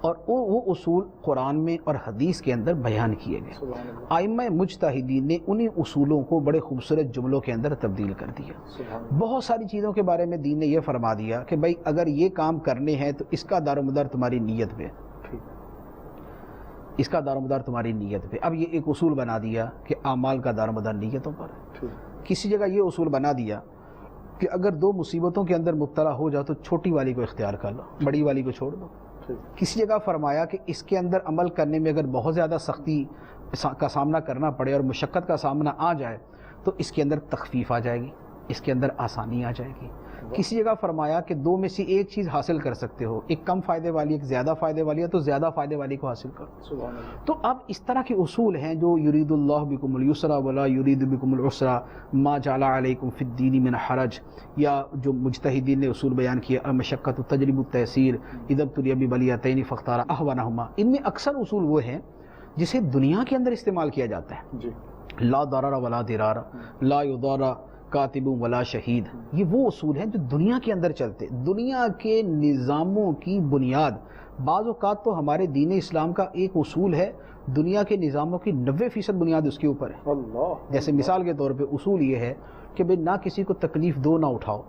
[SPEAKER 2] اور وہ اصول قرآن میں اور حدیث کے اندر بیان کیے گئے۔ ائمہ مجتہدین نے انہی اصولوں کو بڑے خوبصورت جملوں کے اندر تبدیل کر دیا۔ بہت ساری چیزوں کے بارے میں دین نے یہ فرما دیا کہ بھائی اگر یہ کام کرنے ہیں تو اس کا دار و مدار تمہاری نیت پہ، اس کا دار و مدار تمہاری نیت پہ۔ اب یہ ایک اصول بنا دیا کہ اعمال کا دار و مدار نیتوں پر ہے۔ کسی جگہ یہ اصول بنا دیا کہ اگر 2 مصیبتوں کے اندر مبتلا ہو جاؤ تو چھوٹی والی کو اختیار کر لو، بڑی والی کو چھوڑ دو۔ کسی جگہ فرمایا کہ اس کے اندر عمل کرنے میں اگر بہت زیادہ سختی کا سامنا کرنا پڑے اور مشقت کا سامنا آ جائے تو اس کے اندر تخفیف آ جائے گی، اس کے اندر آسانی آ جائے گی۔ کسی جگہ فرمایا کہ 2 میں سے ایک چیز حاصل کر سکتے ہو، ایک کم فائدے والی، ایک زیادہ فائدے والی ہے، تو زیادہ فائدے والی کو حاصل کرو۔ تو اب اس طرح کے اصول ہیں جو یرید اللہ بکم الیسر ولا یرید بکم العسر ما جعل علیکم فی الدین من حرج، یا جو مجتہدین نے اصول بیان کیا المشقۃ تجلب التیسیر اذا ابتلی ببلیتین فاختار اہونہما۔ ان میں اکثر اصول وہ ہیں جسے دنیا کے اندر استعمال کیا جاتا ہے، لا ضرر ولا ضرار، لا یضار کاتب ولا شہید۔ یہ وہ اصول ہیں جو دنیا کے اندر چلتے، دنیا کے نظاموں کی بنیاد۔ بعض اوقات تو ہمارے دین اسلام کا ایک اصول ہے، دنیا کے نظاموں کی 90% بنیاد اس کے اوپر ہے۔ جیسے مثال کے طور پہ اصول یہ ہے کہ بھئی نہ کسی کو تکلیف دو، نہ اٹھاؤ،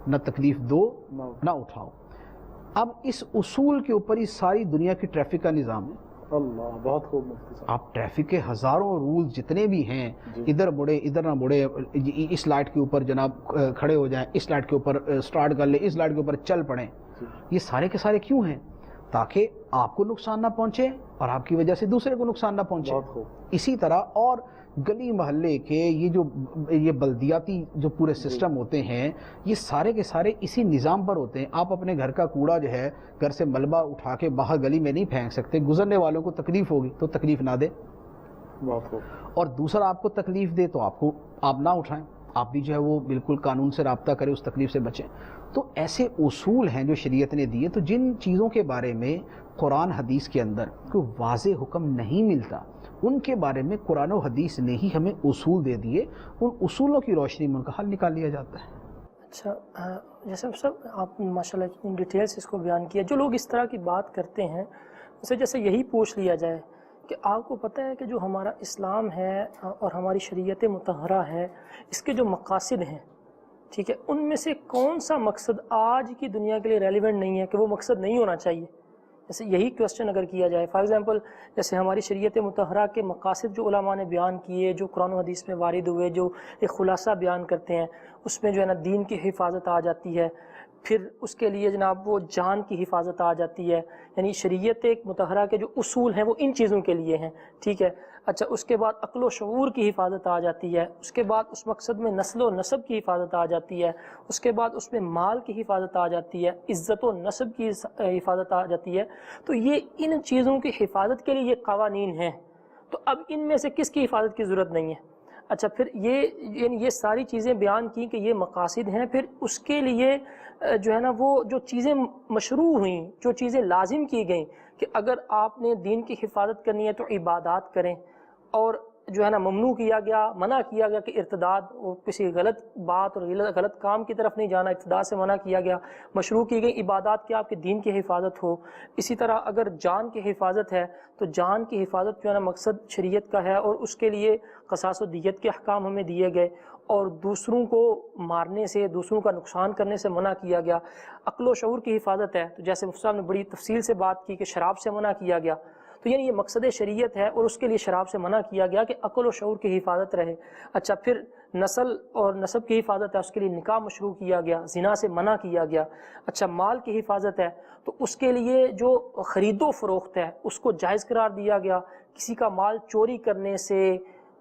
[SPEAKER 2] نہ تکلیف دو نہ اٹھاؤ. اب اس اصول کے اوپر ہی ساری دنیا کی ٹریفک کا نظام ہے.
[SPEAKER 1] اللہ بہت خوب مفتی صاحب.
[SPEAKER 2] آپ ٹریفک کے ہزاروں رولز جتنے بھی ہیں، ادھر مڑے ادھر نہ مڑے، اس لائٹ کے اوپر جناب کھڑے ہو جائیں، اس لائٹ کے اوپر سٹارٹ کر لیں، اس لائٹ کے اوپر چل پڑیں، یہ سارے کے سارے کیوں ہیں؟ تاکہ آپ کو نقصان نہ پہنچے اور آپ کی وجہ سے دوسرے کو نقصان نہ پہنچے. اسی طرح اور گلی محلے کے یہ بلدیاتی جو پورے سسٹم ہوتے ہیں، یہ سارے کے سارے اسی نظام پر ہوتے ہیں. آپ اپنے گھر کا کوڑا جو ہے گھر سے ملبہ اٹھا کے باہر گلی میں نہیں پھینک سکتے. گزرنے والوں کو تکلیف ہوگی تو تکلیف نہ دے، اور دوسرا آپ کو تکلیف دے تو آپ نہ اٹھائیں. آپ بھی جو ہے وہ بالکل قانون سے رابطہ کریں، اس تکلیف سے بچیں. تو ایسے اصول ہیں جو شریعت نے دیے. تو جن چیزوں کے بارے میں قرآن حدیث کے اندر کوئی واضح حکم نہیں ملتا، ان کے بارے میں قرآن و حدیث نے ہی ہمیں اصول دے دیے. ان اصولوں کی روشنی میں ان کا حل نکال لیا جاتا ہے.
[SPEAKER 3] اچھا، جیسے سب آپ ماشاء اللہ اتنی ڈیٹیل سے اس کو بیان کیا. جو لوگ اس طرح کی بات کرتے ہیں اسے جیسے یہی پوچھ لیا جائے کہ آپ کو پتہ ہے کہ جو ہمارا اسلام ہے اور ہماری شریعت مطہرہ ہے، اس کے جو مقاصد ہیں، ٹھیک ہے، ان میں سے کون سا مقصد آج کی دنیا کے لیے ریلیونٹ نہیں ہے کہ وہ مقصد نہیں ہونا چاہیے؟ جیسے یہی کویسچن اگر کیا جائے، فار ایگزامپل جیسے ہماری شریعت مطہرہ کے مقاصد جو علماء نے بیان کیے، جو قرآن و حدیث میں وارد ہوئے، جو ایک خلاصہ بیان کرتے ہیں، اس میں جو ہے نا دین کی حفاظت آ جاتی ہے. پھر اس کے لیے جناب وہ جان کی حفاظت آ جاتی ہے. یعنی شریعت ایک مطہرہ کے جو اصول ہیں وہ ان چیزوں کے لیے ہیں، ٹھیک ہے. اچھا، اس کے بعد عقل و شعور کی حفاظت آ جاتی ہے. اس کے بعد اس مقصد میں نسل و نسب کی حفاظت آ جاتی ہے. اس کے بعد اس میں مال کی حفاظت آ جاتی ہے، عزت و نسب کی حفاظت آ جاتی ہے. تو یہ ان چیزوں کی حفاظت کے لیے یہ قوانین ہیں. تو اب ان میں سے کس کی حفاظت کی ضرورت نہیں ہے؟ اچھا، پھر یہ ساری چیزیں بیان کی کہ یہ مقاصد ہیں. پھر اس کے لیے جو ہے نا وہ جو چیزیں مشروع ہوئیں، جو چیزیں لازم کی گئیں کہ اگر آپ نے دین کی حفاظت کرنی ہے تو عبادات کریں، اور جو ہے نا ممنوع کیا گیا، منع کیا گیا کہ ارتداد، کسی غلط بات اور غلط کام کی طرف نہیں جانا، ارتداد سے منع کیا گیا. مشروع کی گئی عبادات کہ آپ کے دین کی حفاظت ہو. اسی طرح اگر جان کی حفاظت ہے تو جان کی حفاظت جو ہے نا مقصد شریعت کا ہے، اور اس کے لیے قصاص و دیت کے احکام ہمیں دیے گئے، اور دوسروں کو مارنے سے، دوسروں کا نقصان کرنے سے منع کیا گیا. عقل و شعور کی حفاظت ہے، تو جیسے مفتی صاحب نے بڑی تفصیل سے بات کی کہ شراب سے منع کیا گیا. تو یعنی یہ مقصد شریعت ہے، اور اس کے لیے شراب سے منع کیا گیا کہ عقل و شعور کی حفاظت رہے. اچھا، پھر نسل اور نسب کی حفاظت ہے، اس کے لیے نکاح مشروع کیا گیا، زنا سے منع کیا گیا. اچھا، مال کی حفاظت ہے تو اس کے لیے جو خرید و فروخت ہے اس کو جائز قرار دیا گیا. کسی کا مال چوری کرنے سے،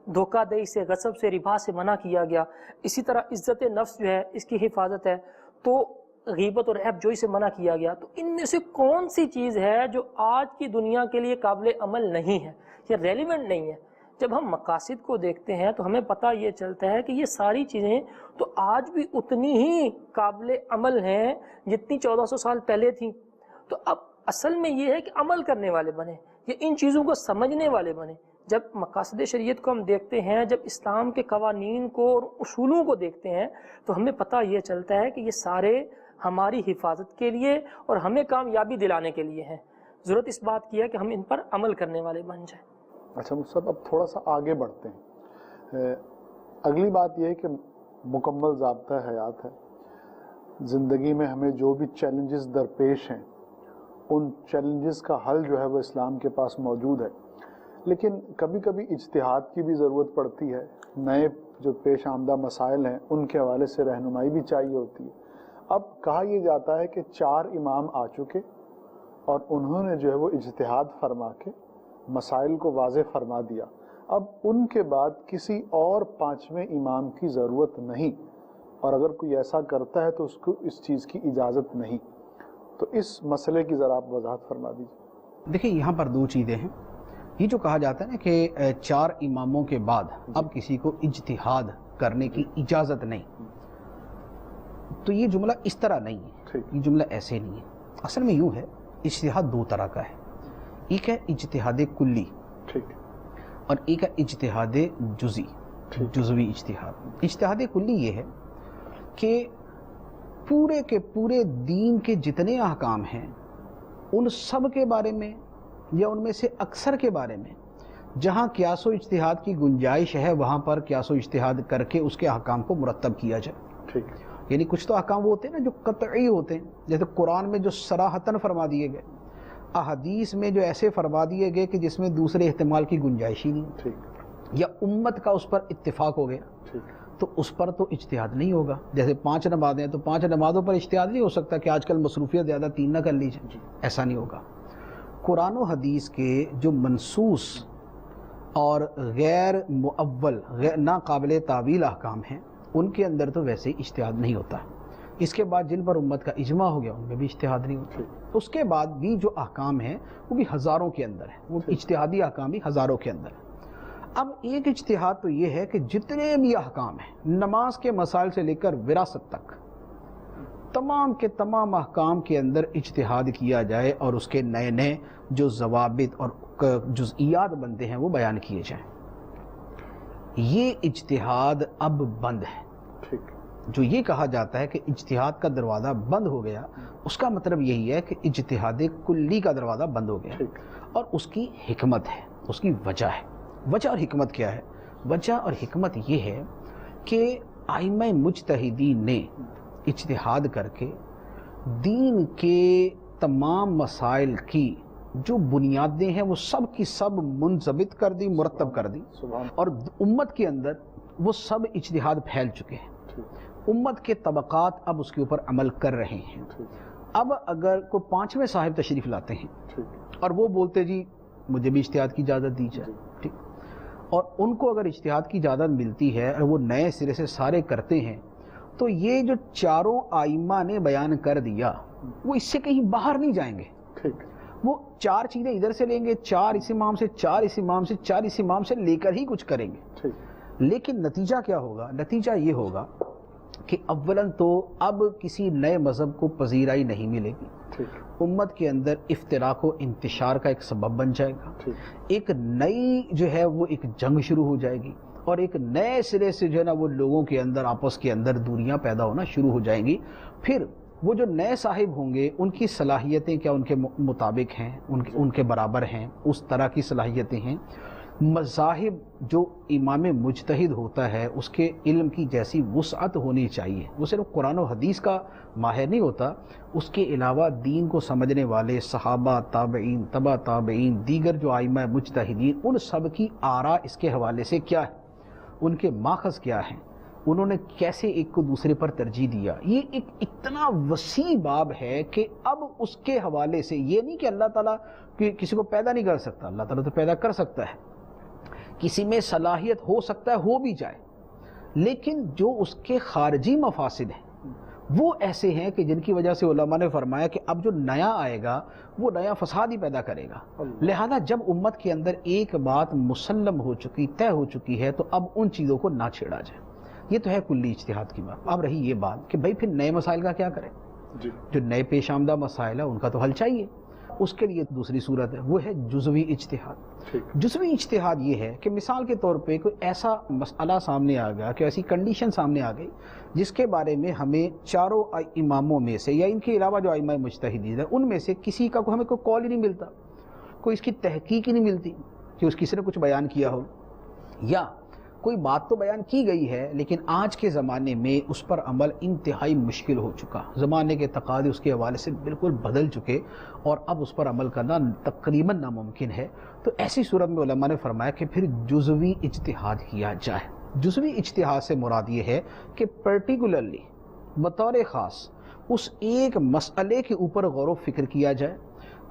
[SPEAKER 3] دھوکہ دہی سے، غصب سے، ربا سے منع کیا گیا. اسی طرح عزت نفس جو ہے اس کی حفاظت ہے، تو غیبت اور عیب جوئی سے منع کیا گیا. تو ان میں سے کون سی چیز ہے جو آج کی دنیا کے لیے قابل عمل نہیں ہے یا ریلیونٹ نہیں ہے؟ جب ہم مقاصد کو دیکھتے ہیں تو ہمیں پتہ یہ چلتا ہے کہ یہ ساری چیزیں تو آج بھی اتنی ہی قابل عمل ہیں جتنی 1400 سال پہلے تھیں. تو اب اصل میں یہ ہے کہ عمل کرنے والے بنے، یا ان چیزوں کو سمجھنے والے بنے. جب مقاصد شریعت کو ہم دیکھتے ہیں، جب اسلام کے قوانین کو اور اصولوں کو دیکھتے ہیں، تو ہمیں پتہ یہ چلتا ہے کہ یہ سارے ہماری حفاظت کے لیے اور ہمیں کامیابی دلانے کے لیے ہیں. ضرورت اس بات کی ہے کہ ہم ان پر عمل کرنے والے بن جائیں.
[SPEAKER 1] اچھا مصعب، اب تھوڑا سا آگے بڑھتے ہیں. اگلی بات یہ ہے کہ مکمل ضابطہ حیات ہے. زندگی میں ہمیں جو بھی چیلنجز درپیش ہیں، ان چیلنجز کا حل جو ہے وہ اسلام کے پاس موجود ہے. لیکن کبھی کبھی اجتہاد کی بھی ضرورت پڑتی ہے. نئے جو پیش آمدہ مسائل ہیں ان کے حوالے سے رہنمائی بھی چاہیے ہوتی ہے. اب کہا یہ جاتا ہے کہ 4 امام آ چکے اور انہوں نے جو ہے وہ اجتہاد فرما کے مسائل کو واضح فرما دیا. اب ان کے بعد کسی اور 5ویں امام کی ضرورت نہیں، اور اگر کوئی ایسا کرتا ہے تو اس کو اس چیز کی اجازت نہیں. تو اس مسئلے کی ذرا آپ وضاحت فرما دیجیے.
[SPEAKER 2] دیکھیں، یہاں پر 2 چیزیں ہیں. یہ جو کہا جاتا ہے نا کہ 4 اماموں کے بعد اب کسی کو اجتہاد کرنے کی اجازت نہیں، تو یہ جملہ اس طرح نہیں ہے. یہ جملہ ایسے نہیں ہے. اصل میں یوں ہے، اجتہاد 2 طرح کا ہے. ایک ہے اجتہاد کلی، اور ایک ہے اجتہاد جزئی، جزوی اجتہاد. اجتہاد کلی یہ ہے کہ پورے کے پورے دین کے جتنے احکام ہیں ان سب کے بارے میں یا ان میں سے اکثر کے بارے میں جہاں قیاس و اجتہاد کی گنجائش ہے وہاں پر قیاس و اجتہاد کر کے اس کے احکام کو مرتب کیا جائے. یعنی کچھ تو احکام وہ ہوتے ہیں نا جو قطعی ہوتے ہیں، جیسے قرآن میں جو صراحتاً فرما دیے گئے، احادیث میں جو ایسے فرما دیے گئے کہ جس میں دوسرے احتمال کی گنجائش ہی نہیں، یا امت کا اس پر اتفاق ہو گیا، تو اس پر تو اجتہاد نہیں ہوگا۔ جیسے 5 نمازیں ہیں تو 5 نمازوں پر اجتہاد نہیں ہو سکتا کہ آج کل مصروفیت زیادہ 3 نہ کر لیجیے، ایسا نہیں ہوگا۔ قرآن و حدیث کے جو منسوس اور غیر مؤول، غیر ناقابل تعویل احکام ہیں، ان کے اندر تو ویسے ہی اجتہاد نہیں ہوتا۔ اس کے بعد جن پر امت کا اجماع ہو گیا ان میں بھی اجتہاد نہیں ہوتا۔ اس کے بعد بھی جو احکام ہیں وہ بھی ہزاروں کے اندر ہیں، وہ اجتہادی احکام بھی ہزاروں کے اندر ہیں۔ اب ایک اجتہاد تو یہ ہے کہ جتنے بھی احکام ہیں، نماز کے مسائل سے لے کر وراثت تک، تمام کے تمام احکام کے اندر اجتہاد کیا جائے اور اس کے نئے نئے جو ضوابط اور جزئیات بنتے ہیں وہ بیان کیے جائیں۔ یہ اجتہاد اب بند ہے۔ جو یہ کہا جاتا ہے کہ اجتہاد کا دروازہ بند ہو گیا، اس کا مطلب یہی ہے کہ اجتہاد کلی کا دروازہ بند ہو گیا، اور اس کی حکمت ہے، اس کی وجہ ہے۔ وجہ اور حکمت کیا ہے؟ وجہ اور حکمت یہ ہے کہ ائمہ مجتہدین نے اجتہاد کر کے دین کے تمام مسائل کی جو بنیادیں ہیں وہ سب کی سب منضبط کر دی، مرتب کر دی، اور امت کے اندر وہ سب اجتہاد پھیل چکے ہیں۔ امت کے طبقات اب اس کے اوپر عمل کر رہے ہیں۔ اب اگر کوئی 5ویں صاحب تشریف لاتے ہیں اور وہ بولتے جی مجھے بھی اجتہاد کی اجازت دی جائے، ٹھیک، اور ان کو اگر اجتہاد کی اجازت ملتی ہے اور وہ نئے سرے سے سارے کرتے ہیں، تو یہ جو چاروں آئمہ نے بیان کر دیا وہ اس سے کہیں باہر نہیں جائیں گے۔ وہ 4 چیزیں ادھر سے لیں گے، 4 اس امام سے، 4 اس امام سے، 4 اس امام سے لے کر ہی کچھ کریں گے۔ لیکن نتیجہ کیا ہوگا؟ نتیجہ یہ ہوگا کہ اولاً تو اب کسی نئے مذہب کو پذیرائی نہیں ملے گی، امت کے اندر افتراق و انتشار کا ایک سبب بن جائے گا، ایک نئی جو ہے وہ ایک جنگ شروع ہو جائے گی، اور ایک نئے سرے سے جو ہے نا وہ لوگوں کے اندر آپس کے اندر دوریاں پیدا ہونا شروع ہو جائیں گی۔ پھر وہ جو نئے صاحب ہوں گے ان کی صلاحیتیں کیا ان کے مطابق ہیں، ان کے برابر ہیں، اس طرح کی صلاحیتیں ہیں۔ مذاہب جو امام مجتہد ہوتا ہے اس کے علم کی جیسی وسعت ہونی چاہیے، وہ صرف قرآن و حدیث کا ماہر نہیں ہوتا، اس کے علاوہ دین کو سمجھنے والے صحابہ، تابعین، تبع تابعین، دیگر جو ائمہ مجتہدین، ان سب کی آراء اس کے حوالے سے کیا ہے، ان کے ماخذ کیا ہیں، انہوں نے کیسے ایک کو دوسرے پر ترجیح دیا۔ یہ ایک اتنا وسیع باب ہے کہ اب اس کے حوالے سے یہ نہیں کہ اللہ تعالیٰ کسی کو پیدا نہیں کر سکتا، اللہ تعالیٰ تو پیدا کر سکتا ہے، کسی میں صلاحیت ہو سکتا ہے ہو بھی جائے، لیکن جو اس کے خارجی مفاسد ہیں وہ ایسے ہیں کہ جن کی وجہ سے علماء نے فرمایا کہ اب جو نیا آئے گا وہ نیا فساد ہی پیدا کرے گا۔ لہذا جب امت کے اندر ایک بات مسلم ہو چکی، طے ہو چکی ہے، تو اب ان چیزوں کو نہ چھیڑا جائے۔ یہ تو ہے کلی اجتہاد کی بات۔ اب رہی یہ بات کہ بھائی پھر نئے مسائل کا کیا کریں؟ جو نئے پیش آمدہ مسائل ہیں ان کا تو حل چاہیے۔ اس کے لیے دوسری صورت ہے، وہ ہے جزوی اجتہاد۔ جزوی اجتہاد یہ ہے کہ مثال کے طور پہ کوئی ایسا مسئلہ سامنے آ گیا کہ ایسی کنڈیشن سامنے آ گئی جس کے بارے میں ہمیں چاروں اماموں میں سے یا ان کے علاوہ جو ائمہ مجتہدین ہیں ان میں سے کسی کا ہمیں کوئی قول ہی نہیں ملتا، کوئی اس کی تحقیق ہی نہیں ملتی کہ اس کسی نے کچھ بیان کیا ہو، یا کوئی بات تو بیان کی گئی ہے لیکن آج کے زمانے میں اس پر عمل انتہائی مشکل ہو چکا، زمانے کے تقاضے اس کے حوالے سے بالکل بدل چکے اور اب اس پر عمل کرنا تقریباً ناممکن ہے۔ تو ایسی صورت میں علماء نے فرمایا کہ پھر جزوی اجتہاد کیا جائے۔ جزوی اجتہاد سے مراد یہ ہے کہ پرٹیکولرلی بطور خاص اس ایک مسئلے کے اوپر غور و فکر کیا جائے،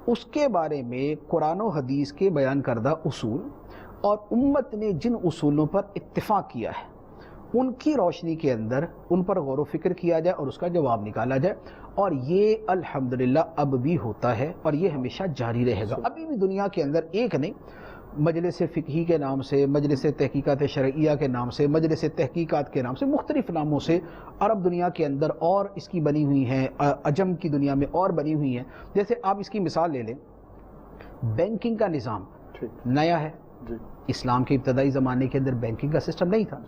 [SPEAKER 2] اس کے بارے میں قرآن و حدیث کے بیان کردہ اصول اور امت نے جن اصولوں پر اتفاق کیا ہے ان کی روشنی کے اندر ان پر غور و فکر کیا جائے اور اس کا جواب نکالا جائے، اور یہ الحمدللہ اب بھی ہوتا ہے اور یہ ہمیشہ جاری رہے گا۔ ابھی بھی دنیا کے اندر ایک نہیں، مجلس فقہی کے نام سے، مجلس تحقیقات شرعیہ کے نام سے، مجلس تحقیقات کے نام سے، مختلف ناموں سے عرب دنیا کے اندر اور اس کی بنی ہوئی ہیں، عجم کی دنیا میں اور بنی ہوئی ہیں۔ جیسے آپ اس کی مثال لے لیں، بینکنگ کا نظام نیا ہے، اسلام کے ابتدائی زمانے کے اندر بینکنگ کا سسٹم نہیں تھا،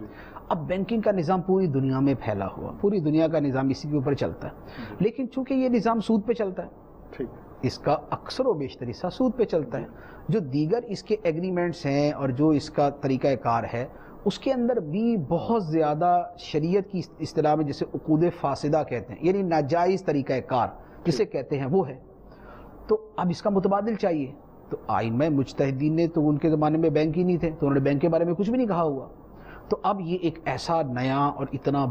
[SPEAKER 2] اب بینکنگ کا نظام پوری دنیا میں پھیلا ہوا، پوری دنیا کا نظام اسی کے اوپر چلتا ہے، لیکن چونکہ یہ نظام سود پہ چلتا ہے، اس کا اکثر و بیشتر حصہ سود پہ چلتا ہے، جو دیگر اس کے ایگریمنٹس ہیں اور جو اس کا طریقہ کار ہے اس کے اندر بھی بہت زیادہ شریعت کی اصطلاح میں جسے عقود فاسدہ کہتے ہیں، یعنی ناجائز طریقہ کار جسے کہتے ہیں وہ ہے. تو اب اس کا متبادل چاہیے. تو ائمہ مجتہدین نے تو ان کے زمانے میں بینک ہی نہیں تھے، تو انہوں نے بینک کے بارے میں کچھ بھی نہیں کہا ہوا. تو اب یہ ایک ایسا نیا اور اتنا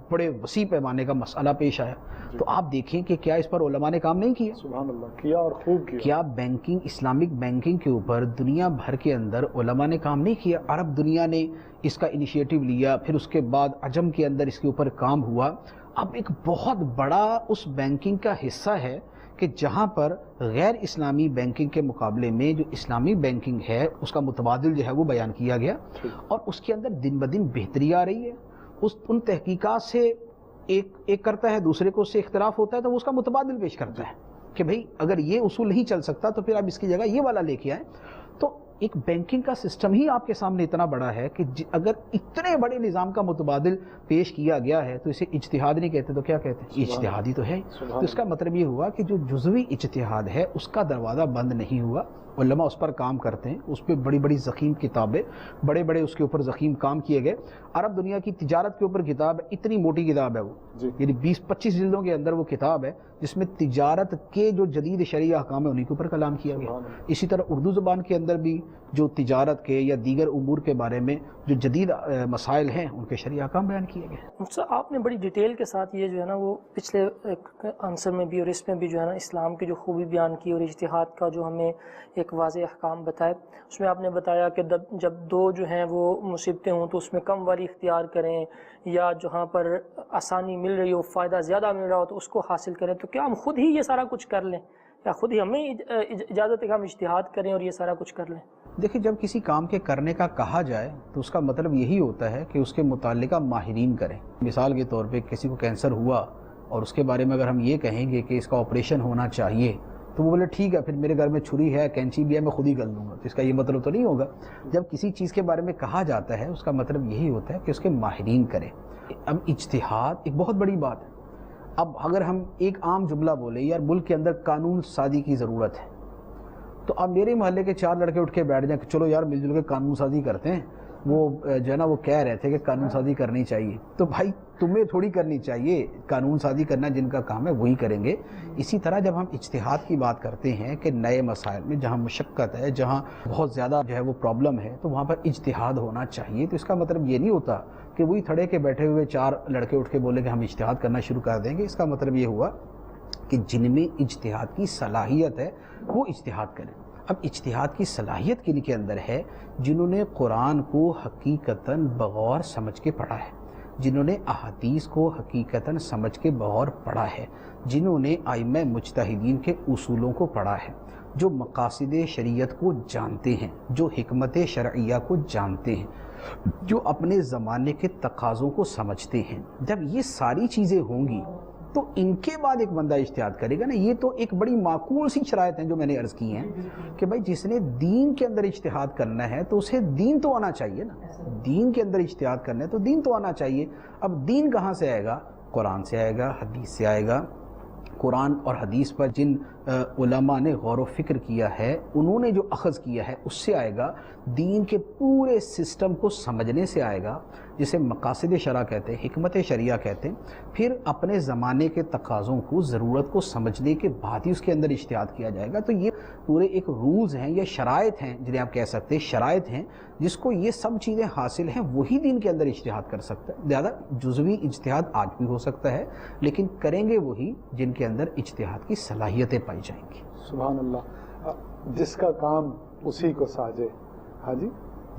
[SPEAKER 2] بڑے وسیع پیمانے کا مسئلہ پیش آیا. تو آپ دیکھیں کہ کیا اس پر علماء نے کام نہیں کیا؟
[SPEAKER 1] سبحان اللہ، کیا اور خوب کیا.
[SPEAKER 2] کیا بینکنگ، اسلامک بینکنگ کے اوپر دنیا بھر کے اندر علماء نے کام نہیں کیا؟ عرب دنیا نے اس کا انیشیٹو لیا، پھر اس کے بعد عجم کے اندر اس کے اوپر کام ہوا. اب ایک بہت بڑا اس بینکنگ کا حصہ ہے کہ جہاں پر غیر اسلامی بینکنگ کے مقابلے میں جو اسلامی بینکنگ ہے اس کا متبادل جو ہے وہ بیان کیا گیا، اور اس کے اندر دن بدن بہتری آ رہی ہے. ان تحقیقات سے ایک کرتا ہے، دوسرے کو اس سے اختلاف ہوتا ہے تو وہ اس کا متبادل پیش کرتا ہے کہ بھئی اگر یہ اصول نہیں چل سکتا تو پھر آپ اس کی جگہ یہ والا لے کے آئیں. تو ایک بینکنگ کا سسٹم ہی آپ کے سامنے اتنا بڑا ہے کہ اگر اتنے بڑے نظام کا متبادل پیش کیا گیا ہے تو اسے اجتہاد نہیں کہتے تو کیا کہتے ہیں؟ اجتہادی تو ہے. تو اس کا مطلب یہ ہوا کہ جو جزوی اجتہاد ہے اس کا دروازہ بند نہیں ہوا. علماء اس پر کام کرتے ہیں، اس پہ بڑی بڑی ضخیم کتابیں، بڑے اس کے اوپر ضخیم کام کیے گئے. عرب دنیا کی تجارت کے اوپر کتاب ہے، اتنی موٹی کتاب ہے وہ، یعنی 20-25 جلدوں کے اندر وہ کتاب ہے جس میں تجارت کے جو جدید شرعی احکام ہیں انہی کے اوپر کلام کیا گیا. اسی طرح اردو زبان کے اندر بھی جو تجارت کے یا دیگر امور کے بارے میں جو جدید مسائل ہیں ان کے شرعی احکام بیان کیے گئے.
[SPEAKER 3] آپ نے بڑی ڈیٹیل کے ساتھ یہ جو ہے نا وہ پچھلے آنسر میں بھی اور اس میں بھی جو ہے نا اسلام کی جو خوبی بیان کی اور اجتہاد کا جو ہمیں ایک واضح احکام بتائے. اس میں آپ نے بتایا کہ جب دو جو ہیں وہ مصیبتیں ہوں تو اس میں کم والی اختیار کریں، یا جہاں پر آسانی مل رہی ہو، فائدہ زیادہ مل رہا ہو تو اس کو حاصل کریں. تو کیا ہم خود ہی یہ سارا کچھ کر لیں، یا خود ہی ہمیں اجازت ہے کہ ہم اجتہاد کریں اور یہ سارا کچھ کر لیں؟
[SPEAKER 2] دیکھیں، جب کسی کام کے کرنے کا کہا جائے تو اس کا مطلب یہی ہوتا ہے کہ اس کے متعلقہ ماہرین کریں. مثال کے طور پہ کسی کو کینسر ہوا اور اس کے بارے میں اگر ہم یہ کہیں گے کہ اس کا آپریشن ہونا چاہیے تو وہ بولے ٹھیک ہے، پھر میرے گھر میں چھری ہے، کینچی بھی ہے، میں خود ہی کر لوں گا. تو اس کا یہ مطلب تو نہیں ہوگا. جب کسی چیز کے بارے میں کہا جاتا ہے اس کا مطلب یہی ہوتا ہے کہ اس کے ماہرین کریں. اب اجتہاد ایک بہت بڑی بات ہے. اب اگر ہم ایک عام جملہ بولیں یار ملک کے اندر قانون سازی کی ضرورت ہے، تو اب میرے محلے کے 4 لڑکے اٹھ کے بیٹھ جائیں کہ چلو یار مل جل کے قانون سازی کرتے ہیں. وہ جو ہے نا وہ کہہ رہے تھے کہ قانون سازی کرنی چاہیے، تو بھائی تمہیں تھوڑی کرنی چاہیے، قانون سازی کرنا جن کا کام ہے وہی کریں گے. اسی طرح جب ہم اجتہاد کی بات کرتے ہیں کہ نئے مسائل میں جہاں مشقت ہے، جہاں بہت زیادہ جو ہے وہ پرابلم ہے، تو وہاں پر اجتہاد ہونا چاہیے. تو اس کا مطلب یہ نہیں ہوتا کہ وہی تھڑے کے بیٹھے ہوئے 4 لڑکے اٹھ کے بولے کہ ہم اجتہاد کرنا شروع کر دیں گے. اس کا مطلب یہ ہوا کہ جن میں اجتہاد کی صلاحیت ہے وہ اجتہاد کریں. اب اجتہاد کی صلاحیت کن کے اندر ہے؟ جنہوں نے قرآن کو حقیقتاً بغور سمجھ کے پڑھا ہے، جنہوں نے احادیث کو حقیقتاً سمجھ کے بغور پڑھا ہے، جنہوں نے ائمہ مجتہدین کے اصولوں کو پڑھا ہے، جو مقاصد شریعت کو جانتے ہیں، جو حکمت شرعیہ کو جانتے ہیں، جو اپنے زمانے کے تقاضوں کو سمجھتے ہیں. جب یہ ساری چیزیں ہوں گی تو ان کے بعد ایک بندہ اجتہاد کرے گا نا. یہ تو ایک بڑی معقول سی شرائط ہیں جو میں نے عرض کی ہیں کہ بھائی جس نے دین کے اندر اجتہاد کرنا ہے تو اسے دین تو آنا چاہیے نا. دین کے اندر اجتہاد کرنا ہے تو دین تو آنا چاہیے. اب دین کہاں سے آئے گا؟ قرآن سے آئے گا، حدیث سے آئے گا. قرآن اور حدیث پر جن علماء نے غور و فکر کیا ہے، انہوں نے جو اخذ کیا ہے اس سے آئے گا. دین کے پورے سسٹم کو سمجھنے سے آئے گا، جسے مقاصد شرع کہتے ہیں، حکمت شریعہ کہتے ہیں. پھر اپنے زمانے کے تقاضوں کو، ضرورت کو سمجھنے کے بعد ہی اس کے اندر اجتہاد کیا جائے گا. تو یہ پورے ایک رولز ہیں یا شرائط ہیں جنہیں آپ کہہ سکتے ہیں، شرائط ہیں جس کو یہ سب چیزیں حاصل ہیں وہی دین کے اندر اجتہاد کر سکتا ہے. زیادہ جزوی اجتہاد آج بھی ہو سکتا ہے لیکن کریں گے وہی جن کے اندر اجتہاد کی صلاحیتیں پائی جائیں گی.
[SPEAKER 1] سبحان اللہ. جس کا کام اسی کو ساجے. ہاں جی،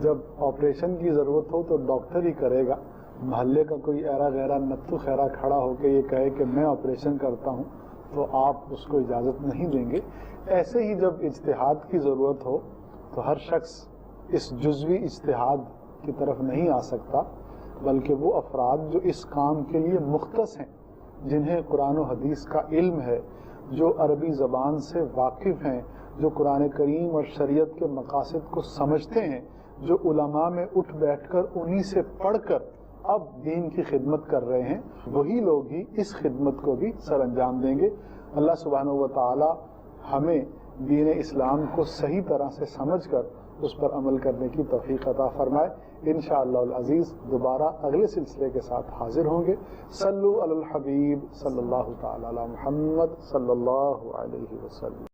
[SPEAKER 1] جب آپریشن کی ضرورت ہو تو ڈاکٹر ہی کرے گا. محلے کا کوئی ایرا غیرہ نتو خیرہ کھڑا ہو کے یہ کہے کہ میں آپریشن کرتا ہوں تو آپ اس کو اجازت نہیں دیں گے. ایسے ہی جب اجتہاد کی ضرورت ہو تو ہر شخص اس جزوی اجتہاد کی طرف نہیں آ سکتا، بلکہ وہ افراد جو اس کام کے لیے مختص ہیں، جنہیں قرآن و حدیث کا علم ہے، جو عربی زبان سے واقف ہیں، جو قرآن کریم اور شریعت کے مقاصد کو سمجھتے ہیں، جو علماء میں اٹھ بیٹھ کر انہی سے پڑھ کر اب دین کی خدمت کر رہے ہیں، وہی لوگ ہی اس خدمت کو بھی سر انجام دیں گے. اللہ سبحانہ و تعالی ہمیں دین اسلام کو صحیح طرح سے سمجھ کر اس پر عمل کرنے کی توفیق عطا فرمائے۔ انشاءاللہ العزیز دوبارہ اگلے سلسلے کے ساتھ حاضر ہوں گے۔ صلو علی الحبیب صلی اللہ تعالی علی محمد صلی اللہ علیہ وسلم۔